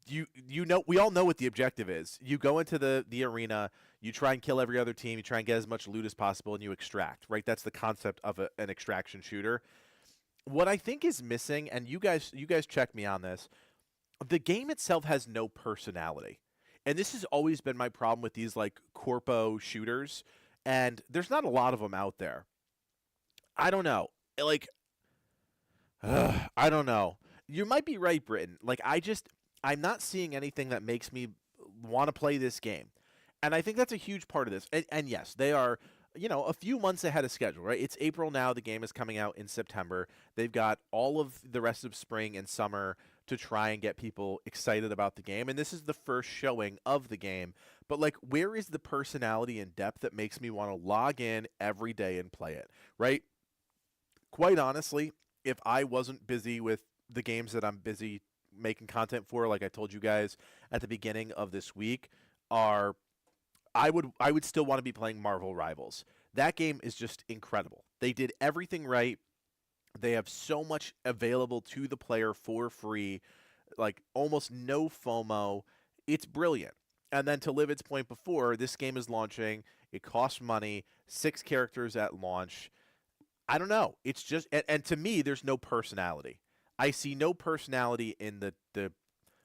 you know, we all know what the objective is. You go into the arena, you try and kill every other team, you try and get as much loot as possible, and you extract, right? That's the concept of an extraction shooter. What I think is missing, and you guys check me on this, the game itself has no personality. And this has always been my problem with these like corpo shooters, and there's not a lot of them out there. I don't know. Like, I don't know. You might be right, Britton. Like, I'm not seeing anything that makes me want to play this game. And I think that's a huge part of this. And yes, they are, a few months ahead of schedule, right? It's April now. The game is coming out in September. They've got all of the rest of spring and summer to try and get people excited about the game. And this is the first showing of the game. But, like, where is the personality and depth that makes me want to log in every day and play it, right? Quite honestly, if I wasn't busy with the games that I'm busy making content for, like I told you guys at the beginning of this week, I would still want to be playing Marvel Rivals. That game is just incredible. They did everything right. They have so much available to the player for free, like almost no FOMO. It's brilliant. And then to Livid's point before, this game is launching. It costs money, 6 characters at launch. I don't know. It's just, and to me, there's no personality. I see no personality in the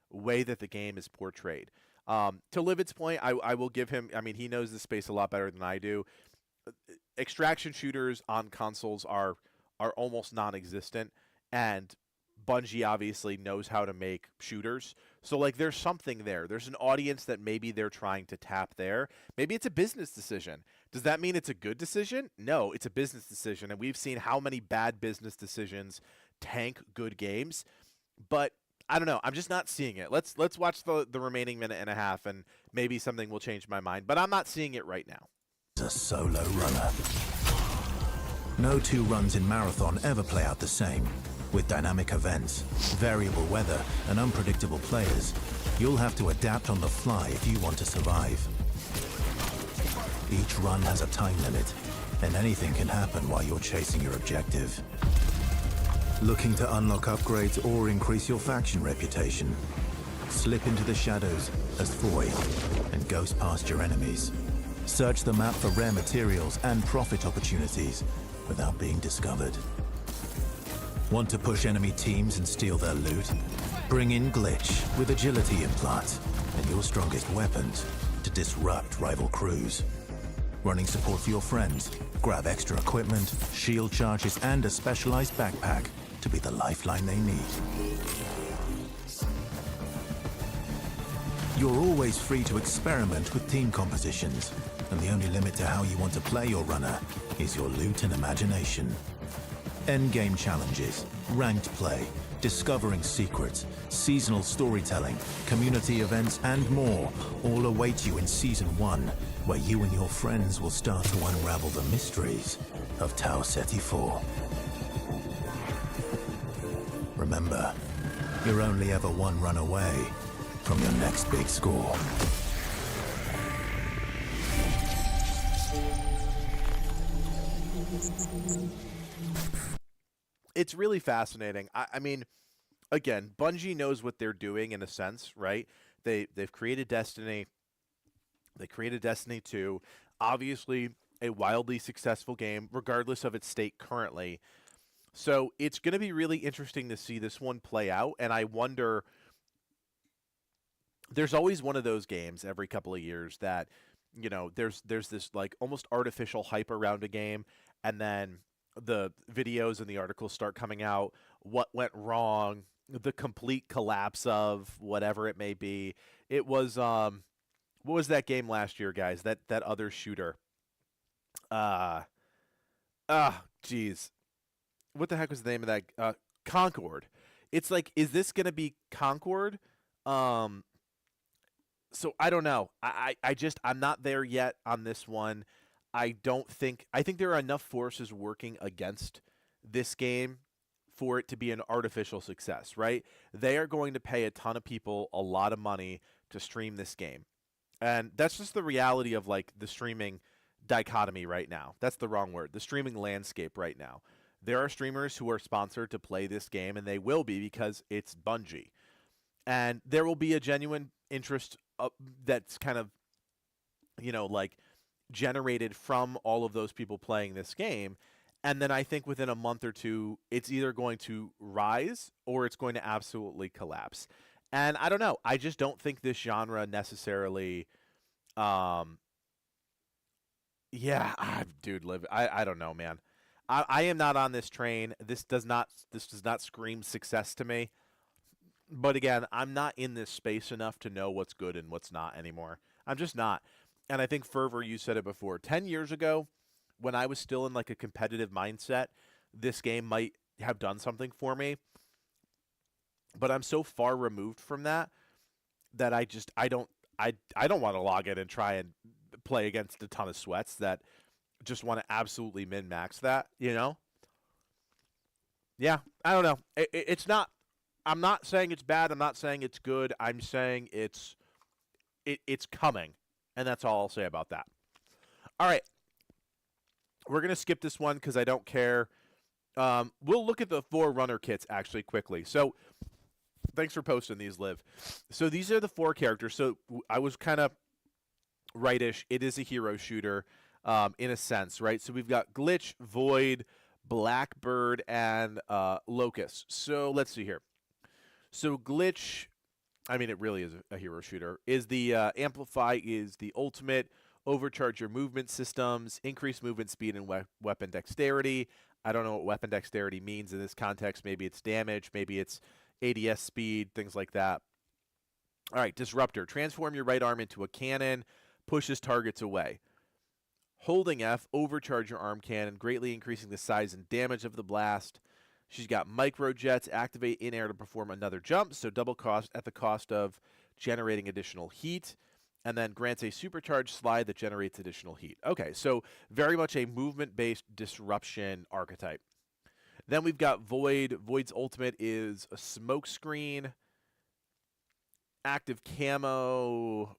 way that the game is portrayed. To Livid's point, I will give him, I mean, he knows the space a lot better than I do. Extraction shooters on consoles are almost non-existent, and Bungie obviously knows how to make shooters. So, like, there's something there. There's an audience that maybe they're trying to tap there. Maybe it's a business decision. Does that mean it's a good decision? No, it's a business decision, and we've seen how many bad business decisions tank good games. But I don't know. I'm just not seeing it. Let's watch the remaining minute and a half, and maybe something will change my mind. But I'm not seeing it right now. A solo runner. No 2 runs in Marathon ever play out the same. With dynamic events, variable weather, and unpredictable players, you'll have to adapt on the fly if you want to survive. Each run has a time limit, and anything can happen while you're chasing your objective. Looking to unlock upgrades or increase your faction reputation? Slip into the shadows as Void and ghost past your enemies. Search the map for rare materials and profit opportunities without being discovered. Want to push enemy teams and steal their loot? Bring in Glitch with agility implants and your strongest weapons to disrupt rival crews. Running support for your friends, grab extra equipment, shield charges, and a specialized backpack to be the lifeline they need. You're always free to experiment with team compositions, and the only limit to how you want to play your runner is your loot and imagination. Endgame challenges, ranked play, discovering secrets, seasonal storytelling, community events, and more all await you in Season 1, where you and your friends will start to unravel the mysteries of Tau Ceti 4. Remember, you're only ever one run away from your next big score. It's really fascinating. I mean, again, Bungie knows what they're doing in a sense, right? They've created Destiny. They created Destiny 2. Obviously, a wildly successful game, regardless of its state currently. So it's going to be really interesting to see this one play out. And I wonder, there's always one of those games every couple of years that, there's this like almost artificial hype around a game, and then the videos and the articles start coming out, what went wrong, the complete collapse of whatever it may be. It was what was that game last year, guys? That other shooter. Geez. What the heck was the name of that? Concord. It's like, is this gonna be Concord? So I don't know. I'm not there yet on this one. I think there are enough forces working against this game for it to be an artificial success, right? They are going to pay a ton of people a lot of money to stream this game. And that's just the reality of like the streaming dichotomy right now. That's the wrong word. The streaming landscape right now. There are streamers who are sponsored to play this game, and they will be because it's Bungie. And there will be a genuine interest that's kind of, like generated from all of those people playing this game. And then I think within a month or two, it's either going to rise or it's going to absolutely collapse. And I don't know. I just don't think this genre necessarily. Dude, live. I don't know, man. I am not on this train. This does not scream success to me. But again, I'm not in this space enough to know what's good and what's not anymore. I'm just not. And I think, Fervor, you said it before. 10 years ago, when I was still in like a competitive mindset, this game might have done something for me. But I'm so far removed from that I don't want to log in and try and play against a ton of sweats that just want to absolutely min-max that, Yeah, I don't know. It's not. I'm not saying it's bad. I'm not saying it's good. I'm saying it's coming, and that's all I'll say about that. All right, we're gonna skip this one because I don't care. We'll look at the 4 runner kits actually quickly. So, thanks for posting these, Liv. So these are the 4 characters. So I was kind of rightish. It is a hero shooter, in a sense, right? So we've got Glitch, Void, Blackbird, and Locust. So let's see here. So Glitch, I mean, it really is a hero shooter, is the Amplify is the ultimate, overcharge your movement systems, increase movement speed and weapon dexterity. I don't know what weapon dexterity means in this context. Maybe it's damage, maybe it's ADS speed, things like that. All right, Disruptor, transform your right arm into a cannon, pushes targets away. Holding F, overcharge your arm cannon, greatly increasing the size and damage of the blast. She's got micro jets, activate in air to perform another jump, so double cost at the cost of generating additional heat, and then grants a supercharged slide that generates additional heat. Okay, so very much a movement-based disruption archetype. Then we've got Void. Void's ultimate is a smoke screen, active camo,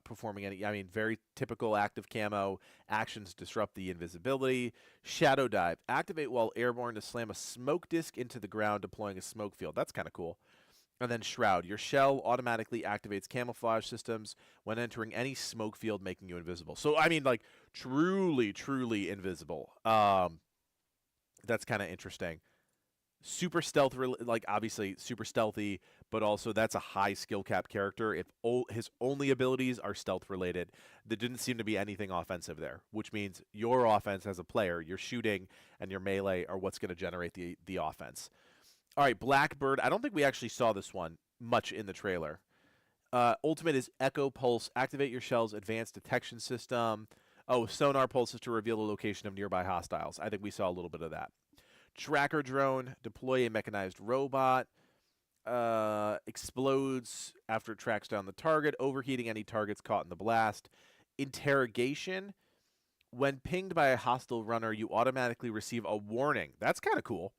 performing any, very typical active camo. Actions disrupt the invisibility. Shadow Dive, activate while airborne to slam a smoke disc into the ground, deploying a smoke field. That's kind of cool. And then Shroud, your shell automatically activates camouflage systems when entering any smoke field, making you invisible. So, truly, truly invisible. That's kind of interesting. Super stealth, obviously super stealthy, but also that's a high skill cap character. If his only abilities are stealth related, there didn't seem to be anything offensive there, which means your offense as a player, your shooting and your melee are what's going to generate the offense. All right, Blackbird. I don't think we actually saw this one much in the trailer. Ultimate is Echo Pulse. Activate your shell's advanced detection system. Oh, sonar pulses to reveal the location of nearby hostiles. I think we saw a little bit of that. Tracker drone, deploy a mechanized robot, explodes after it tracks down the target, overheating any targets caught in the blast. Interrogation, when pinged by a hostile runner, you automatically receive a warning. That's kind of cool.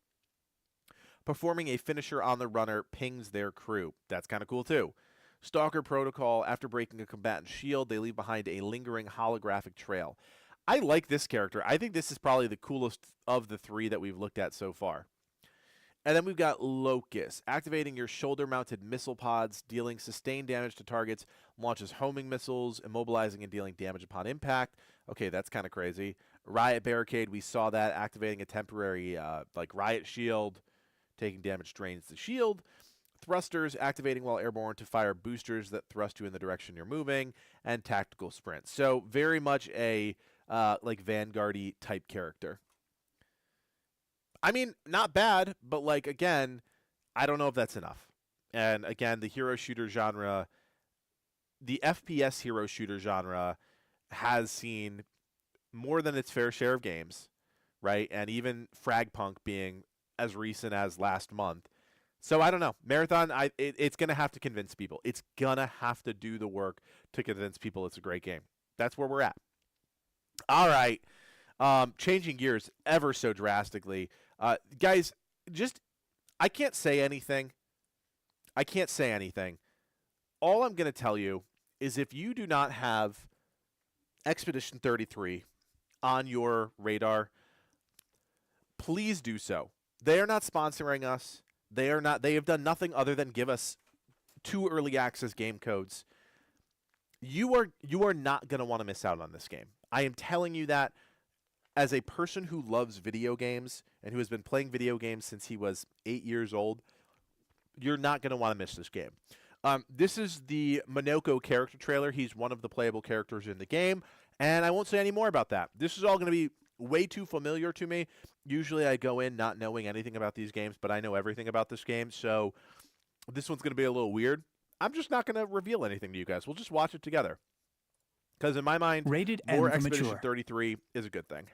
Performing a finisher on the runner pings their crew. That's kind of cool too. Stalker protocol, after breaking a combatant's shield, they leave behind a lingering holographic trail. I like this character. I think this is probably the coolest of the 3 that we've looked at so far. And then we've got Locust, activating your shoulder-mounted missile pods, dealing sustained damage to targets, launches homing missiles, immobilizing and dealing damage upon impact. Okay, that's kind of crazy. Riot Barricade, we saw that, activating a temporary Riot Shield, taking damage drains the shield. Thrusters, activating while airborne to fire boosters that thrust you in the direction you're moving, and Tactical Sprint. So very much a Vanguard-y type character. I mean, not bad, but again, I don't know if that's enough. And again, the hero shooter genre, the FPS hero shooter genre has seen more than its fair share of games, right? And even Fragpunk being as recent as last month. So I don't know. Marathon, it's going to have to convince people. It's going to have to do the work to convince people it's a great game. That's where we're at. All right. Changing gears ever so drastically. Guys, I can't say anything. All I'm going to tell you is if you do not have Expedition 33 on your radar, please do so. They are not sponsoring us. They have done nothing other than give us 2 early access game codes. You are not going to want to miss out on this game. I am telling you that as a person who loves video games and who has been playing video games since he was 8 years old. You're not going to want to miss this game. This is the Monoko character trailer. He's one of the playable characters in the game, and I won't say any more about that. This is all going to be way too familiar to me. Usually I go in not knowing anything about these games, but I know everything about this game, so this one's going to be a little weird. I'm just not going to reveal anything to you guys. We'll just watch it together. Because in my mind, Rated more M for Expedition mature. 33 is a good thing.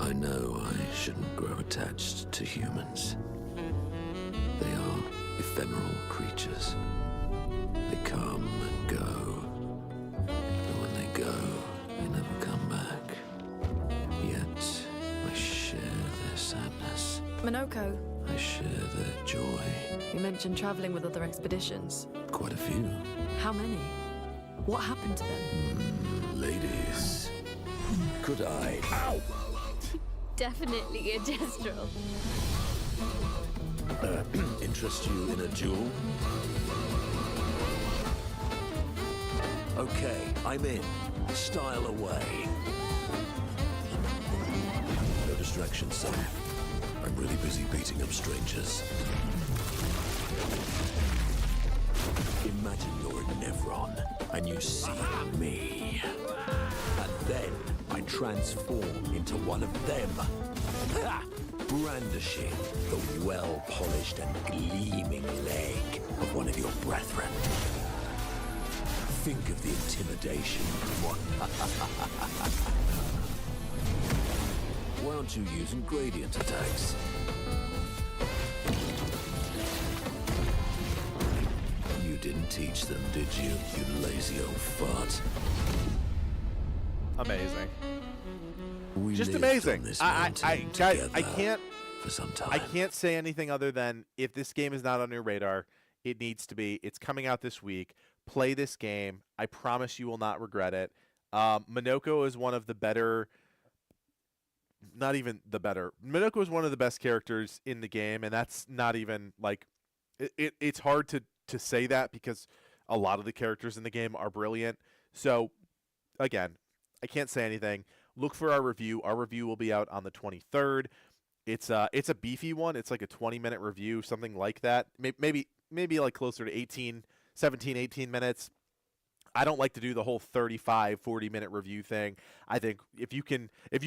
I know I shouldn't grow attached to humans. They are ephemeral creatures. They come and go. And when they go, they never come back. Yet, I share their sadness. Monoko, I share their joy. you mentioned traveling with other expeditions. Quite a few. How many? What happened to them? Ladies. Could I? Ow! Definitely a Destral. Interest you in a duel? Okay, I'm in. Style away. No distractions, son. I'm really busy beating up strangers. Imagine you're a Nevron, and you see me. And then I transform into one of them. Ha! Brandishing the well-polished and gleaming leg of one of your brethren. Think of the intimidation. Why aren't you using gradient attacks? You didn't teach them, did you, you lazy old fart? Amazing. We Just lived amazing. on this I mountain together for some time. I can't say anything other than if this game is not on your radar, it needs to be. It's coming out this week. Play this game. I promise you will not regret it. Monoko is one of the better, not even the better. Monoko is one of the best characters in the game, and that's not even like it's hard to say that because a lot of the characters in the game are brilliant. So again, I can't say anything. Look for our review. Our review will be out on the 23rd. It's a beefy one. It's like a 20-minute review, something like that. Maybe like closer to 17, 18 minutes. I don't like to do the whole 35, 40-minute review thing. I think if you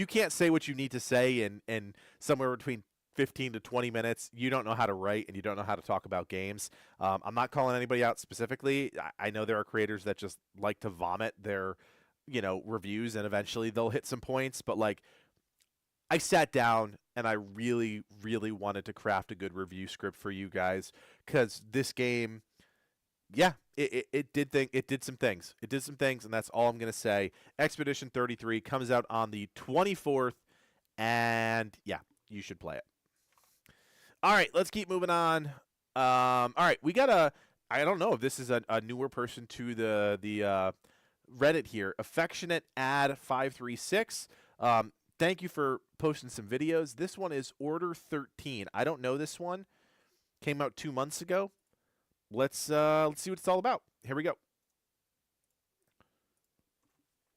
can't say what you need to say in somewhere between 15 to 20 minutes, you don't know how to write and you don't know how to talk about games. I'm not calling anybody out specifically. I know there are creators that just like to vomit their reviews and eventually they'll hit some points, but like I sat down and I really, really wanted to craft a good review script for you guys because this game, yeah, it did some things. It did some things, and that's all I'm going to say. Expedition 33 comes out on the 24th, and yeah, you should play it. All right, let's keep moving on. All right, we got I don't know if this is a newer person to the Reddit here. Affectionate Ad 536. thank you for posting some videos. This one is Order 13. I don't know this one. Came out 2 months ago. Let's see what it's all about. Here we go.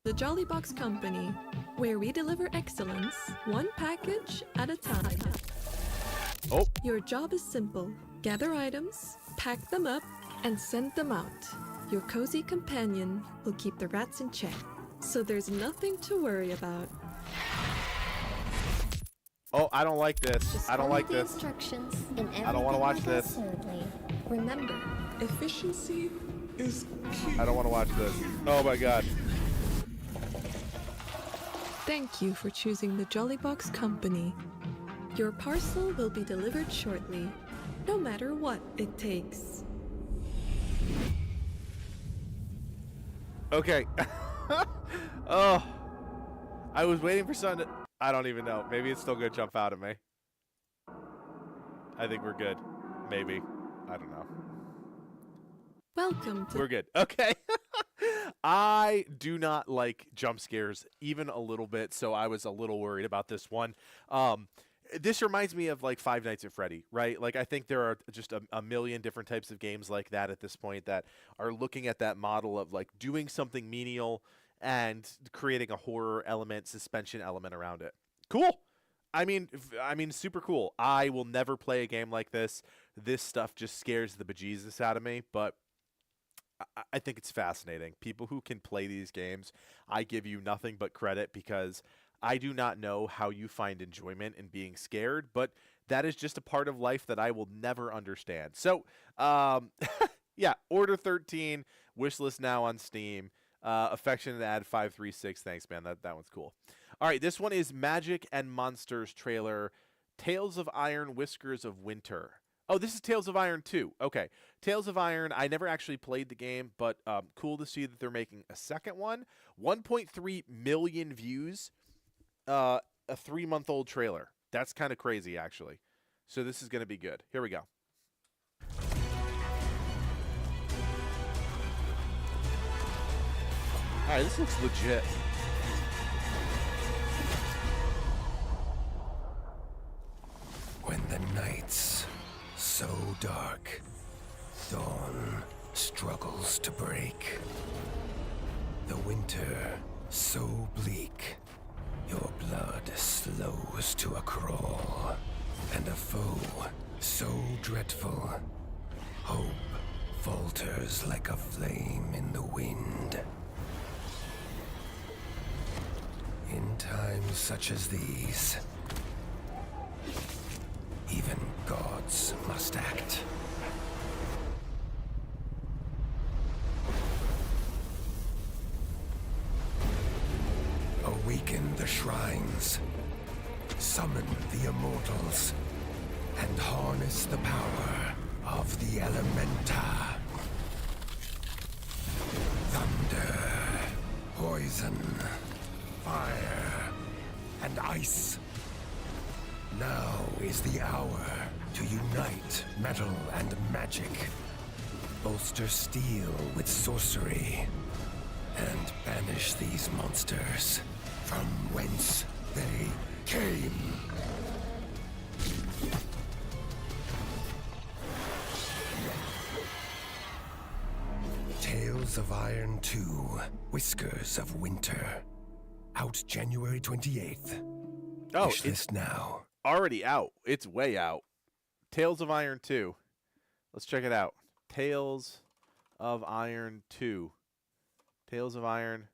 The Jolly Box Company, where we deliver excellence one package at a time. Oh, Your job is simple. Gather items, pack them up, and send them out. Your cozy companion will keep the rats in check, so there's nothing to worry about. oh, I don't like this. Just I don't follow like the this. instructions and I don't wanna watch everything will go this. smoothly. Remember, Efficiency is key. I don't want to watch this. Oh my god. Thank you for choosing the Jolly Box Company. Your parcel will be delivered shortly, no matter what it takes. Okay. Oh, I was waiting for something. I don't even know. Maybe it's still gonna jump out at me. I think we're good. Maybe. I don't know. Welcome to We're good. Okay. I do not like jump scares even a little bit, so I was a little worried about this one. This reminds me of like Five Nights at Freddy, right? Like I think there are just a million different types of games like that at this point that are looking at that model of like doing something menial and creating a horror element, suspension element around it. Cool. I mean, super cool. I will never play a game like this. This stuff just scares the bejesus out of me, but I think it's fascinating. People who can play these games, I give you nothing but credit because I do not know how you find enjoyment in being scared, but that is just a part of life that I will never understand. So, yeah, Order 13, wishlist now on Steam. Affectionate ad 536. Thanks, man. That one's cool. All right, this one is Magic and Monsters trailer, Tales of Iron, Whiskers of Winter. Oh, this is Tales of Iron 2. Okay. Tales of Iron, I never actually played the game, but cool to see that they're making a second one. 1.3 million views, a 3-month-old trailer. That's kind of crazy, actually. So this is going to be good. Here we go. All right, this looks legit. When the night's so dark, dawn struggles to break. The winter so bleak, your blood slows to a crawl. And a foe so dreadful, hope falters like a flame in the wind. In times such as these, even gods must act. Awaken the shrines, summon the immortals, and harness the power of the Elementa. Thunder, poison, fire, and ice. Now is the hour to unite metal and magic, bolster steel with sorcery, and banish these monsters from whence they came. Tales of Iron 2, Whiskers of Winter. Out January 28th. Oh, Wish it's list now. already out. It's way out. Tales of Iron 2. Let's check it out. Tales of Iron 2. Tales of Iron.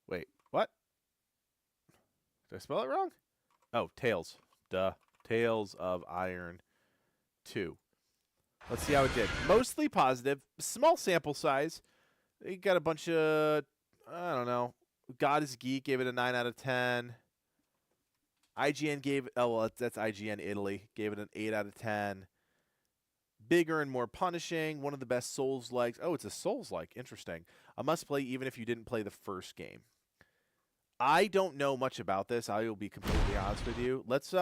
Wait, what? Did I spell it wrong? Oh, Tales. Duh. Tales of Iron 2. Let's see how it did. Mostly positive. Small sample size. You got a bunch of, I don't know. God is Geek gave it a 9 out of 10. IGN gave, oh, well, that's IGN Italy. Gave it an 8 out of 10. Bigger and more punishing. One of the best Souls-likes. Oh, it's a Souls-like. Interesting. A must-play even if you didn't play the first game. I don't know much about this. I will be completely honest with you. Let's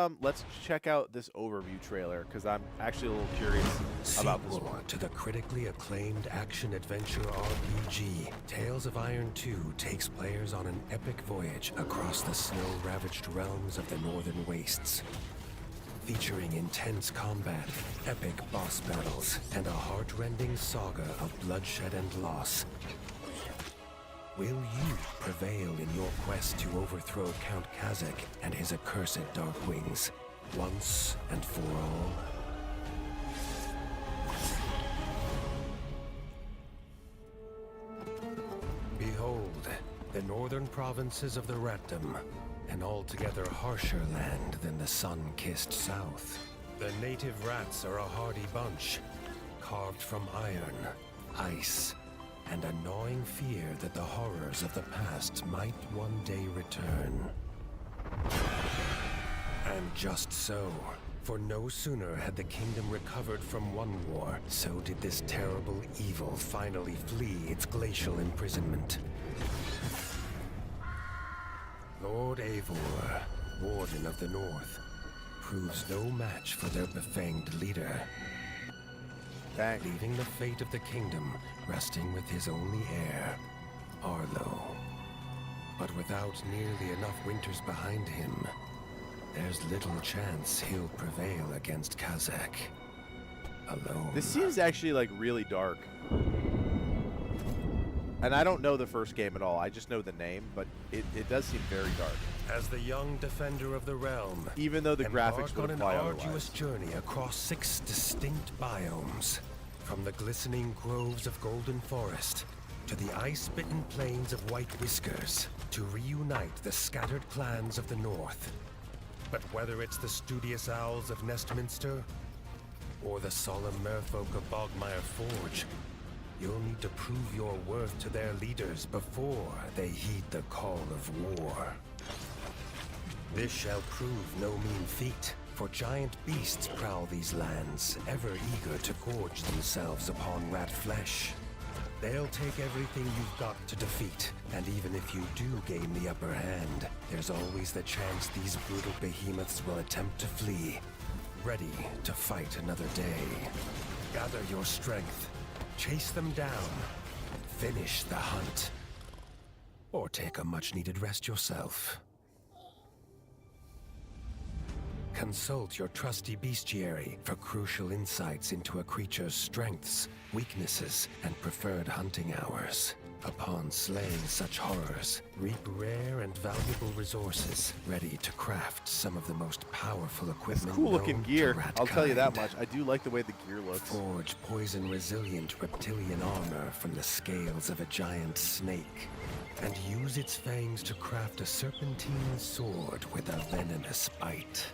check out this overview trailer because I'm actually a little curious about this Sequel one. to the critically acclaimed action-adventure RPG, Tales of Iron 2 takes players on an epic voyage across the snow-ravaged realms of the Northern Wastes. Featuring intense combat, epic boss battles, and a heart-rending saga of bloodshed and loss. Will you prevail in your quest to overthrow Count Kazakh and his accursed Darkwings, once and for all? Behold, the northern provinces of the Ratdom, an altogether harsher land than the sun-kissed south. The native rats are a hardy bunch, carved from iron, ice, and a gnawing fear that the horrors of the past might one day return. And just so, for no sooner had the kingdom recovered from one war, so did this terrible evil finally flee its glacial imprisonment. Lord Eivor, Warden of the North, proves no match for their befanged leader, Dang. leaving the fate of the kingdom resting with his only heir, Arlo. But without nearly enough winters behind him, there's little chance he'll prevail against Kazakh alone. This seems actually like really dark. And I don't know the first game at all. I just know the name, but it does seem very dark. As the young defender of the realm, Even though the graphics embark would on an apply arduous otherwise. journey across 6 distinct biomes, from the glistening groves of Golden Forest to the ice-bitten plains of White Whiskers, to reunite the scattered clans of the North. But whether it's the studious owls of Nestminster or the solemn merfolk of Bogmire Forge, you'll need to prove your worth to their leaders before they heed the call of war. This shall prove no mean feat, for giant beasts prowl these lands, ever eager to gorge themselves upon rat flesh. They'll take everything you've got to defeat, and even if you do gain the upper hand, there's always the chance these brutal behemoths will attempt to flee, ready to fight another day. Gather your strength, chase them down, finish the hunt, or take a much-needed rest yourself. Consult your trusty bestiary for crucial insights into a creature's strengths, weaknesses, and preferred hunting hours. Upon slaying such horrors, reap rare and valuable resources, ready to craft some of the most powerful It's equipment cool looking known to gear. I'll tell you that ratkind. much. I do like the way the gear looks. Forge poison-resilient reptilian armor from the scales of a giant snake, and use its fangs to craft a serpentine sword with a venomous bite.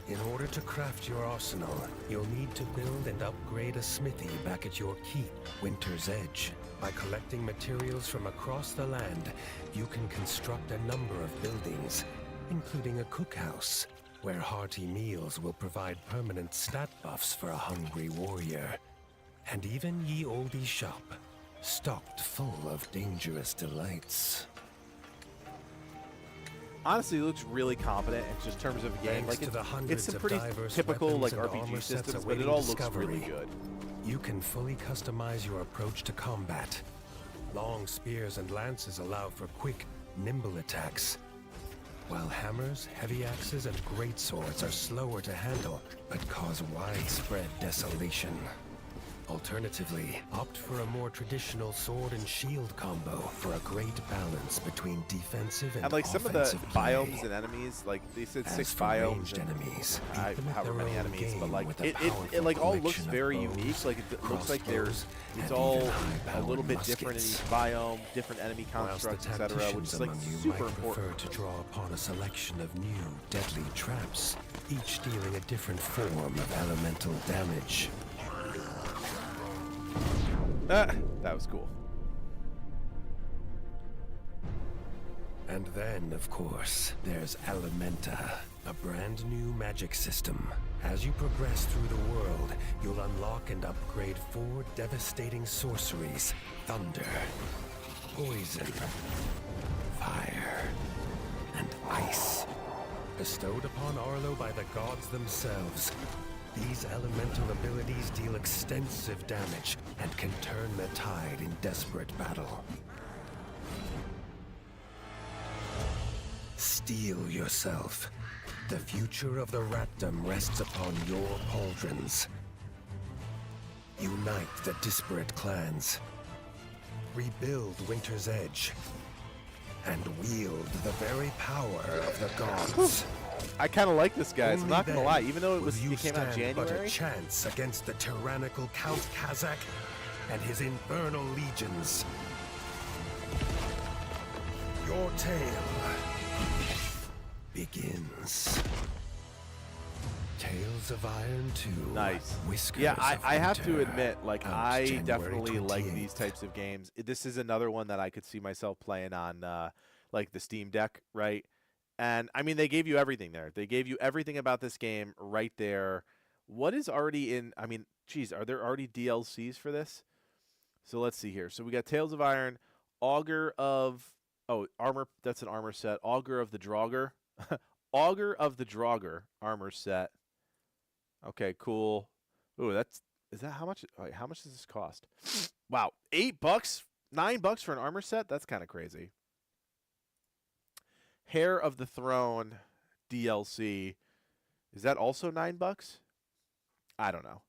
In order to craft your arsenal, you'll need to build and upgrade a smithy back at your keep, Winter's Edge. By collecting materials from across the land, you can construct a number of buildings, including a cookhouse, where hearty meals will provide permanent stat buffs for a hungry warrior. And even ye olde shop, stocked full of dangerous delights. Honestly, it looks really competent in just terms of game. Thanks Like to the it's hundreds some of pretty diverse typical weapons like and RPG armor sets systems, but it awaiting all looks really discovery. good. You can fully customize your approach to combat. Long spears and lances allow for quick, nimble attacks, while hammers, heavy axes, and greatswords are slower to handle, but cause widespread desolation. Alternatively, opt for a more traditional sword and shield combo for a great balance between defensive and And like some of the offensive play. biomes and enemies, like they said As 6 for biomes. ranged and enemies, I, beat them at however their many own enemies, but game like with a it powerful like all looks collection of very bows, unique. Like it looks like crossbows, it's and all even a high-powered little bit different in each muskets. biome, different enemy Whilst the constructs, etc., which tacticians is like among you super might prefer important. to draw upon a selection of new, deadly traps, each dealing a different form of elemental damage. Ah, that was cool. And then, of course, there's Elementa, a brand new magic system. As you progress through the world, you'll unlock and upgrade 4 devastating sorceries: thunder, poison, fire, and ice. Bestowed upon Arlo by the gods themselves, these elemental abilities deal extensive damage and can turn the tide in desperate battle. Steel yourself. The future of the Ratdom rests upon your pauldrons. Unite the disparate clans. Rebuild Winter's Edge. And wield the very power of the gods. I kind of like this, guys. I'm Only not gonna then lie. Even though will it you came out stand but a January, chance against the tyrannical Count Kazak and his infernal legions. Your tale begins. Tales of Iron 2. nice. Whiskers Yeah, of I have to Winter. admit, like, Out I January definitely like 28th. these types of games. This is another one that I could see myself playing on, like, the Steam Deck, right? And, I mean, they gave you everything there. They gave you everything about this game right there. What is already in, I mean, geez, are there already DLCs for this? So let's see here. So we got Tales of Iron, Augur of, oh, armor, that's an armor set. Augur of the Draugr. Augur of the Draugr armor set. Okay, cool. Ooh, is that how much? Wait, how much does this cost? Wow, $8, $9 for an armor set. That's kind of crazy. Hair of the Throne DLC. Is that also $9? I don't know.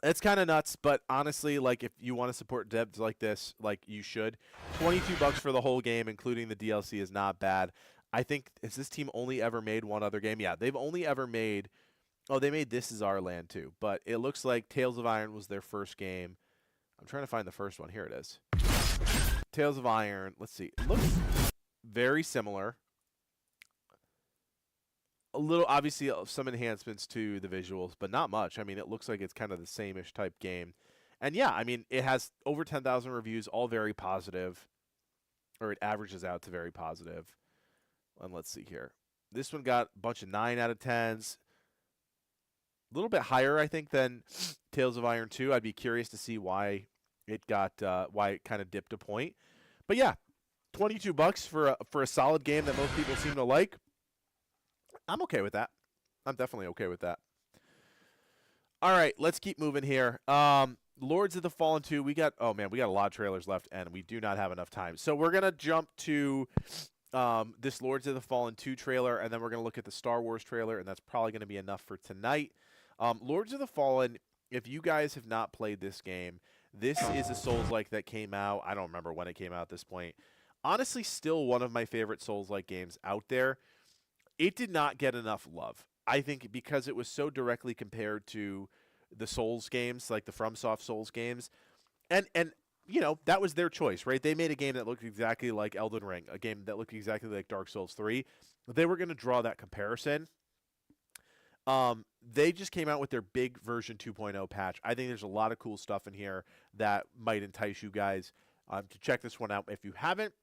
It's kind of nuts, but honestly, like, if you want to support devs like this, like, you should. $22 for the whole game, including the DLC, is not bad. I think, has this team only ever made one other game? Yeah, they've only ever made, oh, they made This Is Our Land too, but it looks like Tales of Iron was their first game. I'm trying to find the first one. Here it is. Tales of Iron. Let's see. It looks very similar. A little, obviously, some enhancements to the visuals, but not much. I mean, it looks like it's kind of the same-ish type game. And yeah, I mean, it has over 10,000 reviews, all very positive, or it averages out to very positive. And let's see here. This one got a bunch of 9 out of 10s. A little bit higher, I think, than Tales of Iron 2. I'd be curious to see why it got, why it kind of dipped a point. But yeah, $22 for a solid game that most people seem to like. I'm okay with that. I'm definitely okay with that. All right, let's keep moving here. Lords of the Fallen 2. We got a lot of trailers left, and we do not have enough time. So we're gonna jump to this Lords of the Fallen 2 trailer, and then we're gonna look at the Star Wars trailer, and that's probably gonna be enough for tonight. Lords of the Fallen. If you guys have not played this game, this is a Souls-like that came out. I don't remember when it came out at this point. Honestly, still one of my favorite Souls-like games out there. It did not get enough love. I think because it was so directly compared to the Souls games, like the FromSoft Souls games. And you know, that was their choice, right? They made a game that looked exactly like Elden Ring, a game that looked exactly like Dark Souls 3. They were going to draw that comparison. They just came out with their big version 2.0 patch. I think there's a lot of cool stuff in here that might entice you guys to check this one out if you haven't.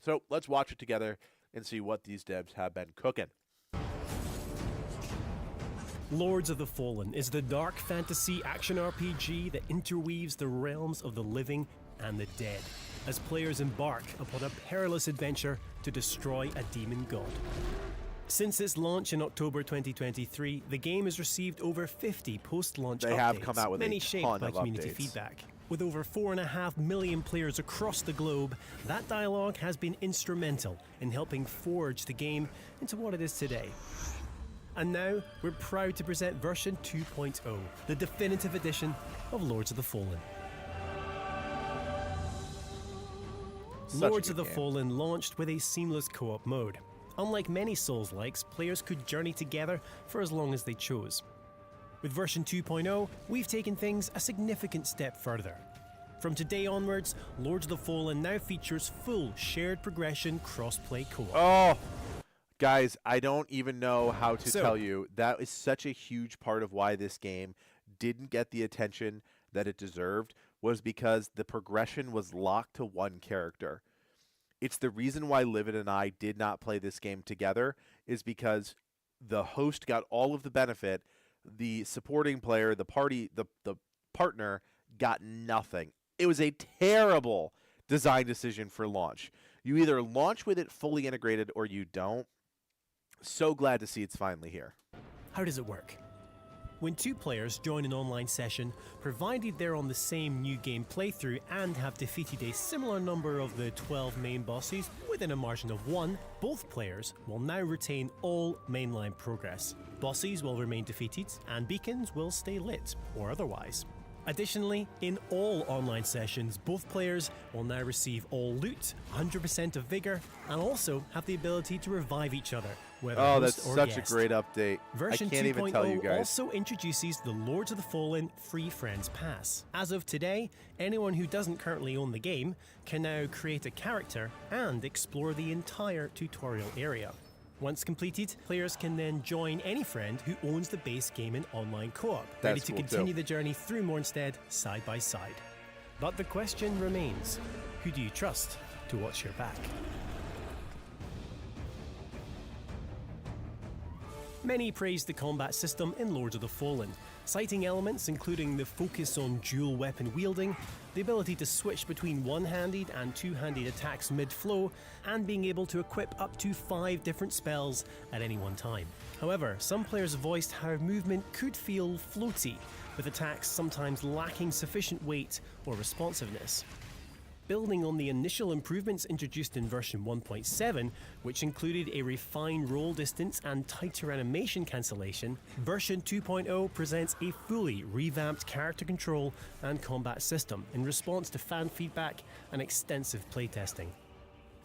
So let's watch it together and see what these devs have been cooking. Lords of the Fallen is the dark fantasy action RPG that interweaves the realms of the living and the dead, as players embark upon a perilous adventure to destroy a demon god. Since its launch in October 2023, the game has received over 50 post-launch updates, They have come out with many a shaped ton by of community updates. feedback. With over 4.5 million players across the globe, that dialogue has been instrumental in helping forge the game into what it is today. And now, we're proud to present version 2.0, the definitive edition of Lords of the Fallen. Such a Lords good of the game. Fallen launched with a seamless co-op mode. Unlike many Souls-likes, players could journey together for as long as they chose. With version 2.0, we've taken things a significant step further. From today onwards, Lords of the Fallen now features full shared progression cross-play co-op. Oh, guys, I don't even know how to So- tell you. That is such a huge part of why this game didn't get the attention that it deserved, was because the progression was locked to one character. It's the reason why Livid and I did not play this game together, is because the host got all of the benefit, the supporting player, the partner got nothing. It was a terrible design decision for launch. You either launch with it fully integrated or you don't. So glad to see it's finally here. How does it work? When two players join an online session, provided they're on the same new game playthrough and have defeated a similar number of the 12 main bosses within a margin of 1, both players will now retain all mainline progress. Bosses will remain defeated and beacons will stay lit or otherwise. Additionally, in all online sessions, both players will now receive all loot, 100% of vigor, and also have the ability to revive each other, whether Oh, host that's or such guest. a great update. Version I can't even tell you 2.0 guys. also introduces the Lords of the Fallen Free Friends Pass. As of today, anyone who doesn't currently own the game can now create a character and explore the entire tutorial area. Once completed, players can then join any friend who owns the base game in online co-op, ready That's to cool, continue too. the journey through Mornstead side by side. But the question remains, who do you trust to watch your back? Many praised the combat system in Lords of the Fallen, citing elements including the focus on dual weapon wielding, the ability to switch between one-handed and two-handed attacks mid-flow, and being able to equip up to 5 different spells at any one time. However, some players voiced how movement could feel floaty, with attacks sometimes lacking sufficient weight or responsiveness. Building on the initial improvements introduced in version 1.7, which included a refined roll distance and tighter animation cancellation, version 2.0 presents a fully revamped character control and combat system in response to fan feedback and extensive playtesting.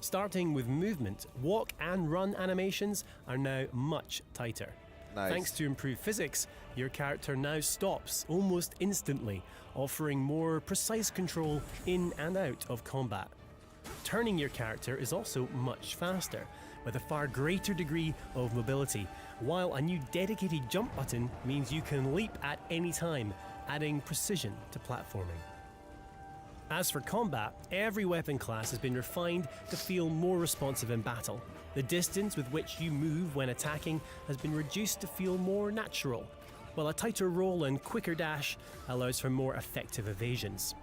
Starting with movement, walk and run animations are now much tighter. Nice. Thanks to improved physics, your character now stops almost instantly, offering more precise control in and out of combat. Turning your character is also much faster, with a far greater degree of mobility, while a new dedicated jump button means you can leap at any time, adding precision to platforming. As for combat, every weapon class has been refined to feel more responsive in battle. The distance with which you move when attacking has been reduced to feel more natural, while a tighter roll and quicker dash allows for more effective evasions.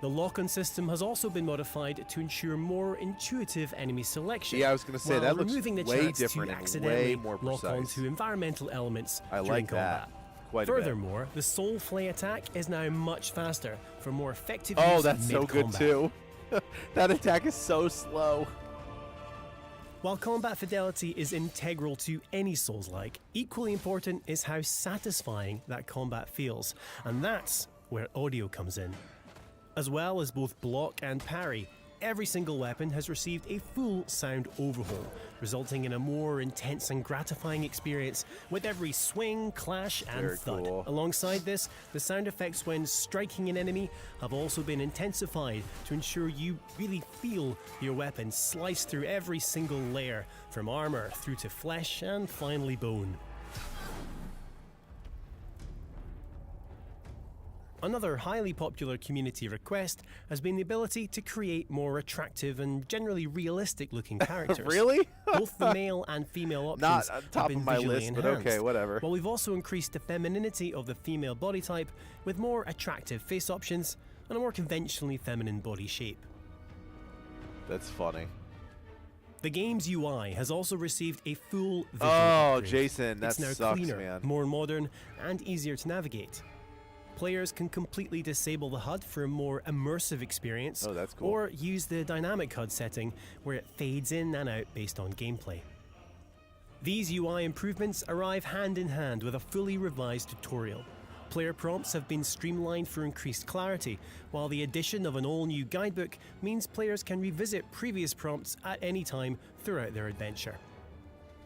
The lock-on system has also been modified to ensure more intuitive enemy selection. Yeah, I was gonna say, while that looks removing the way chance different to and accidentally way more lock precise. onto environmental elements I during like combat. that quite a bit. Furthermore, the Soul Flay attack is now much faster for more effective Oh, use that's so good mid-combat. too. That attack is so slow. While combat fidelity is integral to any Souls-like, equally important is how satisfying that combat feels, and that's where audio comes in. As well as both block and parry, every single weapon has received a full sound overhaul, resulting in a more intense and gratifying experience with every swing, clash, and Very thud. cool. Alongside this, the sound effects when striking an enemy have also been intensified to ensure you really feel your weapon slice through every single layer, from armor through to flesh and finally bone. Another highly popular community request has been the ability to create more attractive and generally realistic looking characters. Really? Both the male and female options Not on have top been of my visually list, but enhanced. okay, whatever. While we've also increased the femininity of the female body type with more attractive face options and a more conventionally feminine body shape. That's funny. The game's UI has also received a full visual Oh, upgrade. Jason, that It's now sucks, cleaner, man. more modern, and easier to navigate. Players can completely disable the HUD for a more immersive experience, Oh, that's cool. or use the dynamic HUD setting where it fades in and out based on gameplay. These UI improvements arrive hand in hand with a fully revised tutorial. Player prompts have been streamlined for increased clarity, while the addition of an all-new guidebook means players can revisit previous prompts at any time throughout their adventure.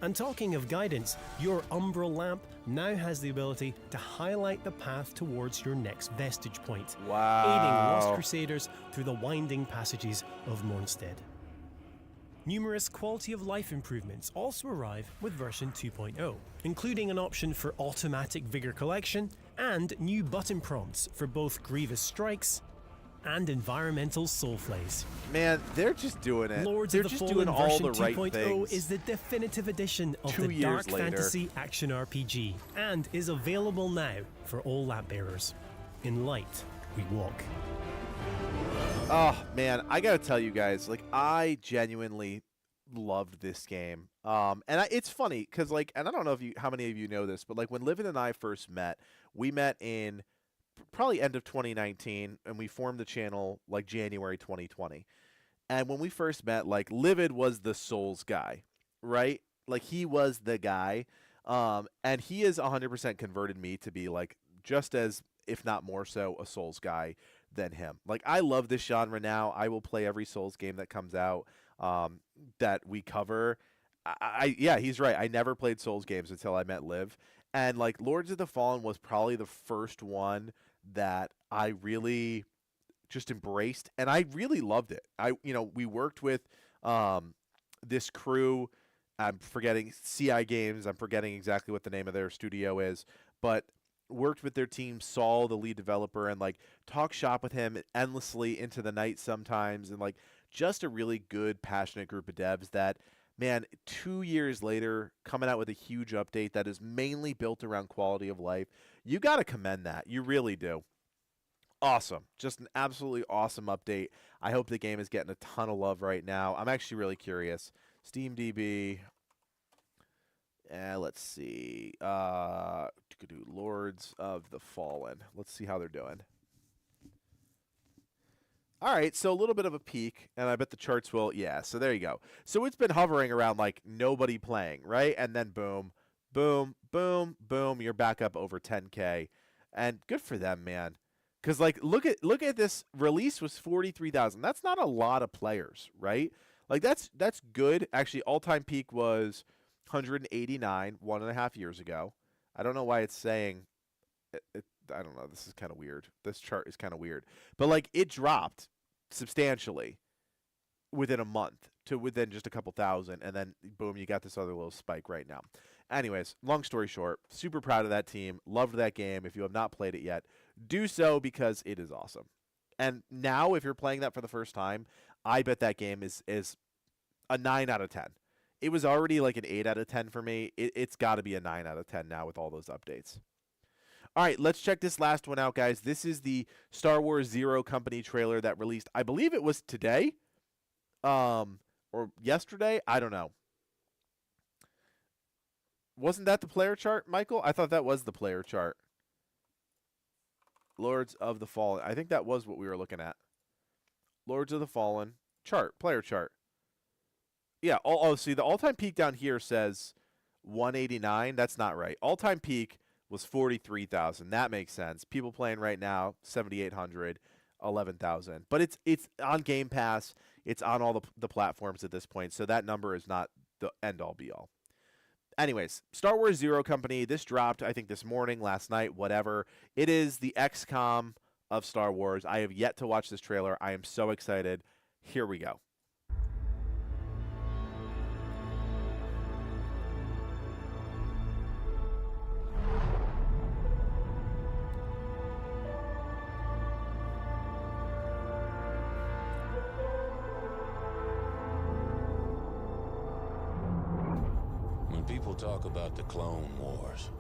And talking of guidance, your Umbral Lamp now has the ability to highlight the path towards your next vestige point, aiding Lost Wow. Crusaders through the winding passages of Mornstead. Numerous quality of life improvements also arrive with version 2.0, including an option for automatic vigor collection and new button prompts for both Grievous Strikes and environmental soulflays. Man, they're just doing it. Lords They're of the just Fallen doing all version the right 2.0 things. is the definitive edition of 2 the years dark later. fantasy action RPG and is available now for all lap bearers. In light, we walk. Oh man, I gotta tell you guys, like I genuinely loved this game. It's funny because like, and I don't know if how many of you know this, but like when Livid and I first met, we met in probably end of 2019, and we formed the channel like January 2020. And when we first met, like Livid was the Souls guy, right? Like he was the guy, and he has 100% converted me to be like just as, if not more so, a Souls guy than him. Like I love this genre now. I will play every Souls game that comes out that we cover. Yeah, he's right. I never played Souls games until I met Liv, and like Lords of the Fallen was probably the first one that I really just embraced, and I really loved it. We worked with this crew. I'm forgetting CI Games. I'm forgetting exactly what the name of their studio is, but worked with their team, Saul, the lead developer, and like talk shop with him endlessly into the night sometimes, and like just a really good, passionate group of devs that, man, 2 years later, coming out with a huge update that is mainly built around quality of life. You got to commend that. You really do. Awesome. Just an absolutely awesome update. I hope the game is getting a ton of love right now. I'm actually really curious. SteamDB. Let's see. Lords of the Fallen. Let's see how they're doing. All right, so a little bit of a peak, and I bet the charts will. Yeah, so there you go. So it's been hovering around like nobody playing, right? And then boom, boom, boom, boom, you're back up over 10K. And good for them, man. Because like look at this release was 43,000. That's not a lot of players, right? Like that's good. Actually, all-time peak was 189 1.5 years ago. I don't know why it's saying I don't know. This is kind of weird. This chart is kind of weird. But like it dropped substantially within a month to within just a couple thousand, and then boom, you got this other little spike right now. Anyways, long story short, super proud of that team. Loved that game. If you have not played it yet, do so because it is awesome. And now if you're playing that for the first time, I bet that game is a 9 out of 10. It was already like an 8 out of 10 for me. It's got to be a 9 out of 10 now with all those updates. All right, let's check this last one out, guys. This is the Star Wars Zero Company trailer that released, I believe it was today, or yesterday. I don't know. Wasn't that the player chart, Michael? I thought that was the player chart. Lords of the Fallen. I think that was what we were looking at. Lords of the Fallen chart, player chart. Yeah, see, the all-time peak down here says 189. That's not right. All-time peak was 43,000. That makes sense. People playing right now, 7,800, 11,000. But it's on Game Pass. It's on all the platforms at this point, so that number is not the end-all, be-all. Anyways, Star Wars Zero Company, this dropped, I think, this morning, last night, whatever. It is the XCOM of Star Wars. I have yet to watch this trailer. I am so excited. Here we go. People talk about the Clone Wars.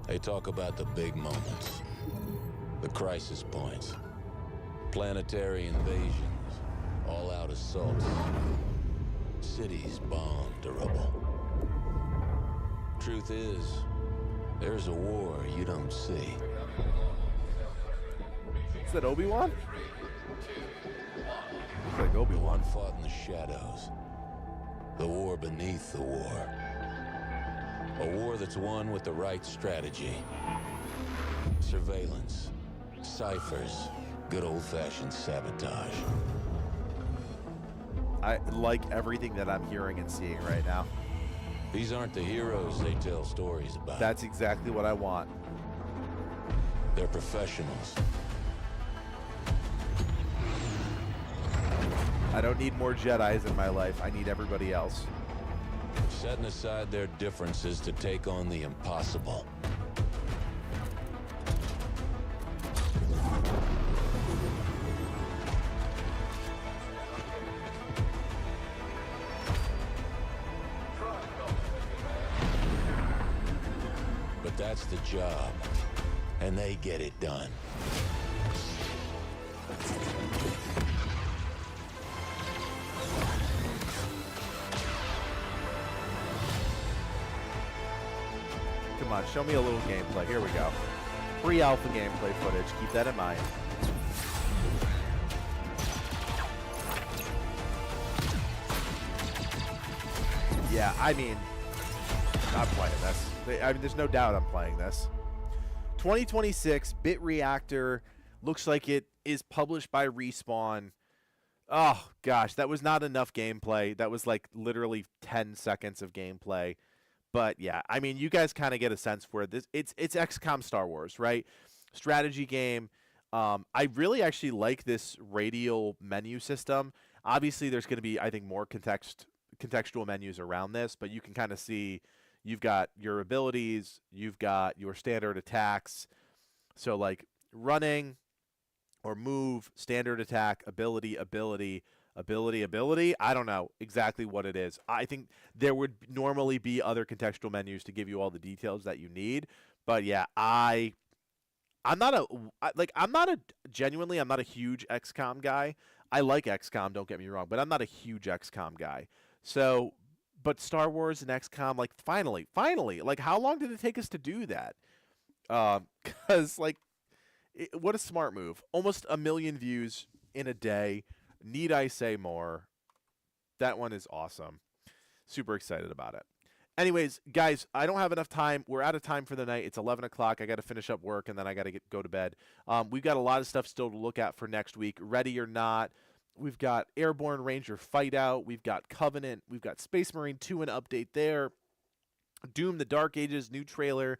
They talk about the big moments, the crisis points, planetary invasions, all-out assaults, cities bombed to rubble. Truth is, there's a war you don't see. Is that Obi-Wan? Looks like Obi-Wan. One fought in the shadows. The war beneath the war. A war that's won with the right strategy. Surveillance, ciphers, good old-fashioned sabotage. I like everything that I'm hearing and seeing right now. These aren't the heroes they tell stories about. That's exactly what I want. They're professionals. I don't need more Jedis in my life. I need everybody else. Setting aside their differences to take on the impossible. but that's the job. And they get it done. Come on, show me a little gameplay. Here we go. Pre-alpha gameplay footage. Keep that in mind. Yeah, I mean, I'm playing this. I mean, there's no doubt I'm playing this. 2026 Bit Reactor looks like it is published by Respawn. Oh gosh, that was not enough gameplay. That was like literally 10 seconds of gameplay. But yeah, I mean, you guys kind of get a sense for this. It's XCOM Star Wars, right? Strategy game. I really actually like this radial menu system. Obviously, there's going to be, I think, more contextual menus around this, but you can kind of see you've got your abilities, you've got your standard attacks. So like running or move, standard attack, ability. I don't know exactly what it is. I think there would normally be other contextual menus to give you all the details that you need. But yeah, I'm not a huge XCOM guy. I like XCOM, don't get me wrong, but I'm not a huge XCOM guy. So, but Star Wars and XCOM, like finally, like how long did it take us to do that? Because what a smart move. Almost 1 million views in a day. Need I say more? That one is awesome. Super excited about it. Anyways, guys, I don't have enough time. We're out of time for the night. It's 11 o'clock. I got to finish up work, and then I got to go to bed. We've got a lot of stuff still to look at for next week. Ready or Not. We've got Airborne Ranger Fight Out. We've got Covenant. We've got Space Marine 2, an update there. Doom, The Dark Ages, new trailer.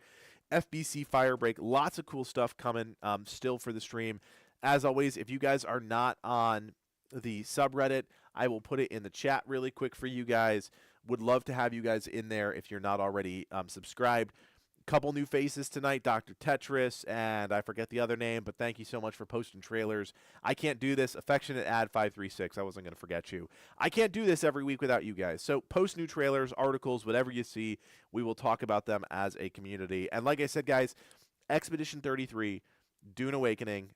FBC Firebreak. Lots of cool stuff coming still for the stream. As always, if you guys are not on the subreddit, I will put it in the chat really quick for you guys. Would love to have you guys in there if you're not already subscribed. Couple new faces tonight, Dr. Tetris, and I forget the other name, but thank you so much for posting trailers. I can't do this. Affectionate Ad 536, I wasn't going to forget you. I can't do this every week without you guys. So post new trailers, articles, whatever you see. We will talk about them as a community. And like I said, guys, Expedition 33, Dune Awakening,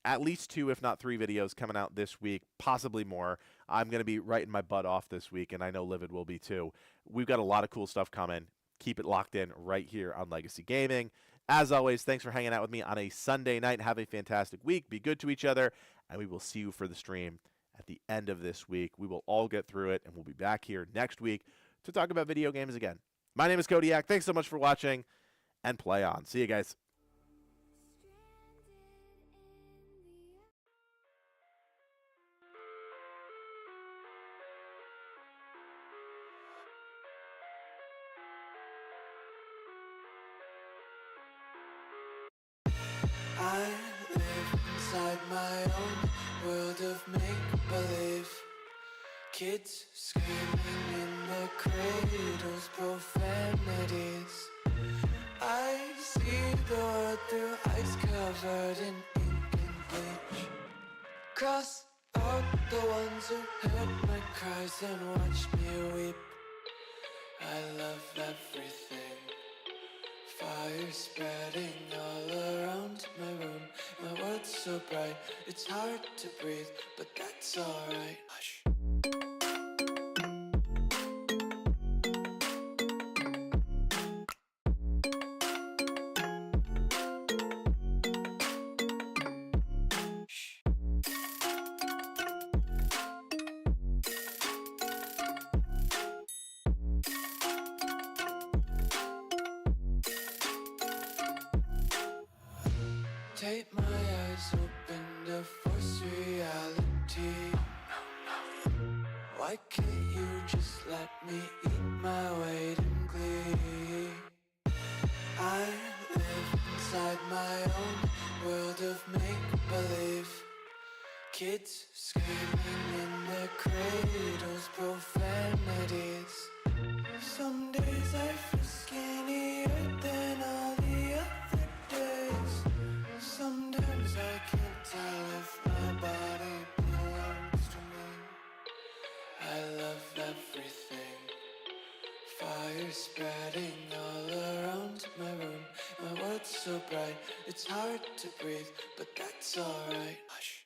at least 2, if not 3 videos coming out this week, possibly more. I'm going to be writing my butt off this week, and I know Livid will be too. We've got a lot of cool stuff coming. Keep it locked in right here on Legacy Gaming. As always, thanks for hanging out with me on a Sunday night. Have a fantastic week. Be good to each other, and we will see you for the stream at the end of this week. We will all get through it, and we'll be back here next week to talk about video games again. My name is Kodiak. Thanks so much for watching, and play on. See you guys. I live inside my own world of make-believe. Kids screaming in their cradles, profanities. I see the world through ice covered in ink and bleach. Cross out the ones who heard my cries and watched me weep. I love everything. Fire spreading all around my room. My world's so bright, it's hard to breathe, but that's alright. Hush. Take my eyes open to force reality. Why can't you just let me eat my weight in glee? I live inside my own world of make-believe. Kids screaming in their cradles, profanities. Some days I feel skinnier than all the other days. Sometimes I can't tell if my body belongs to me. I love everything. Fire fire spreading all around my room. My world's so bright, it's hard to breathe, but that's alright. Hush.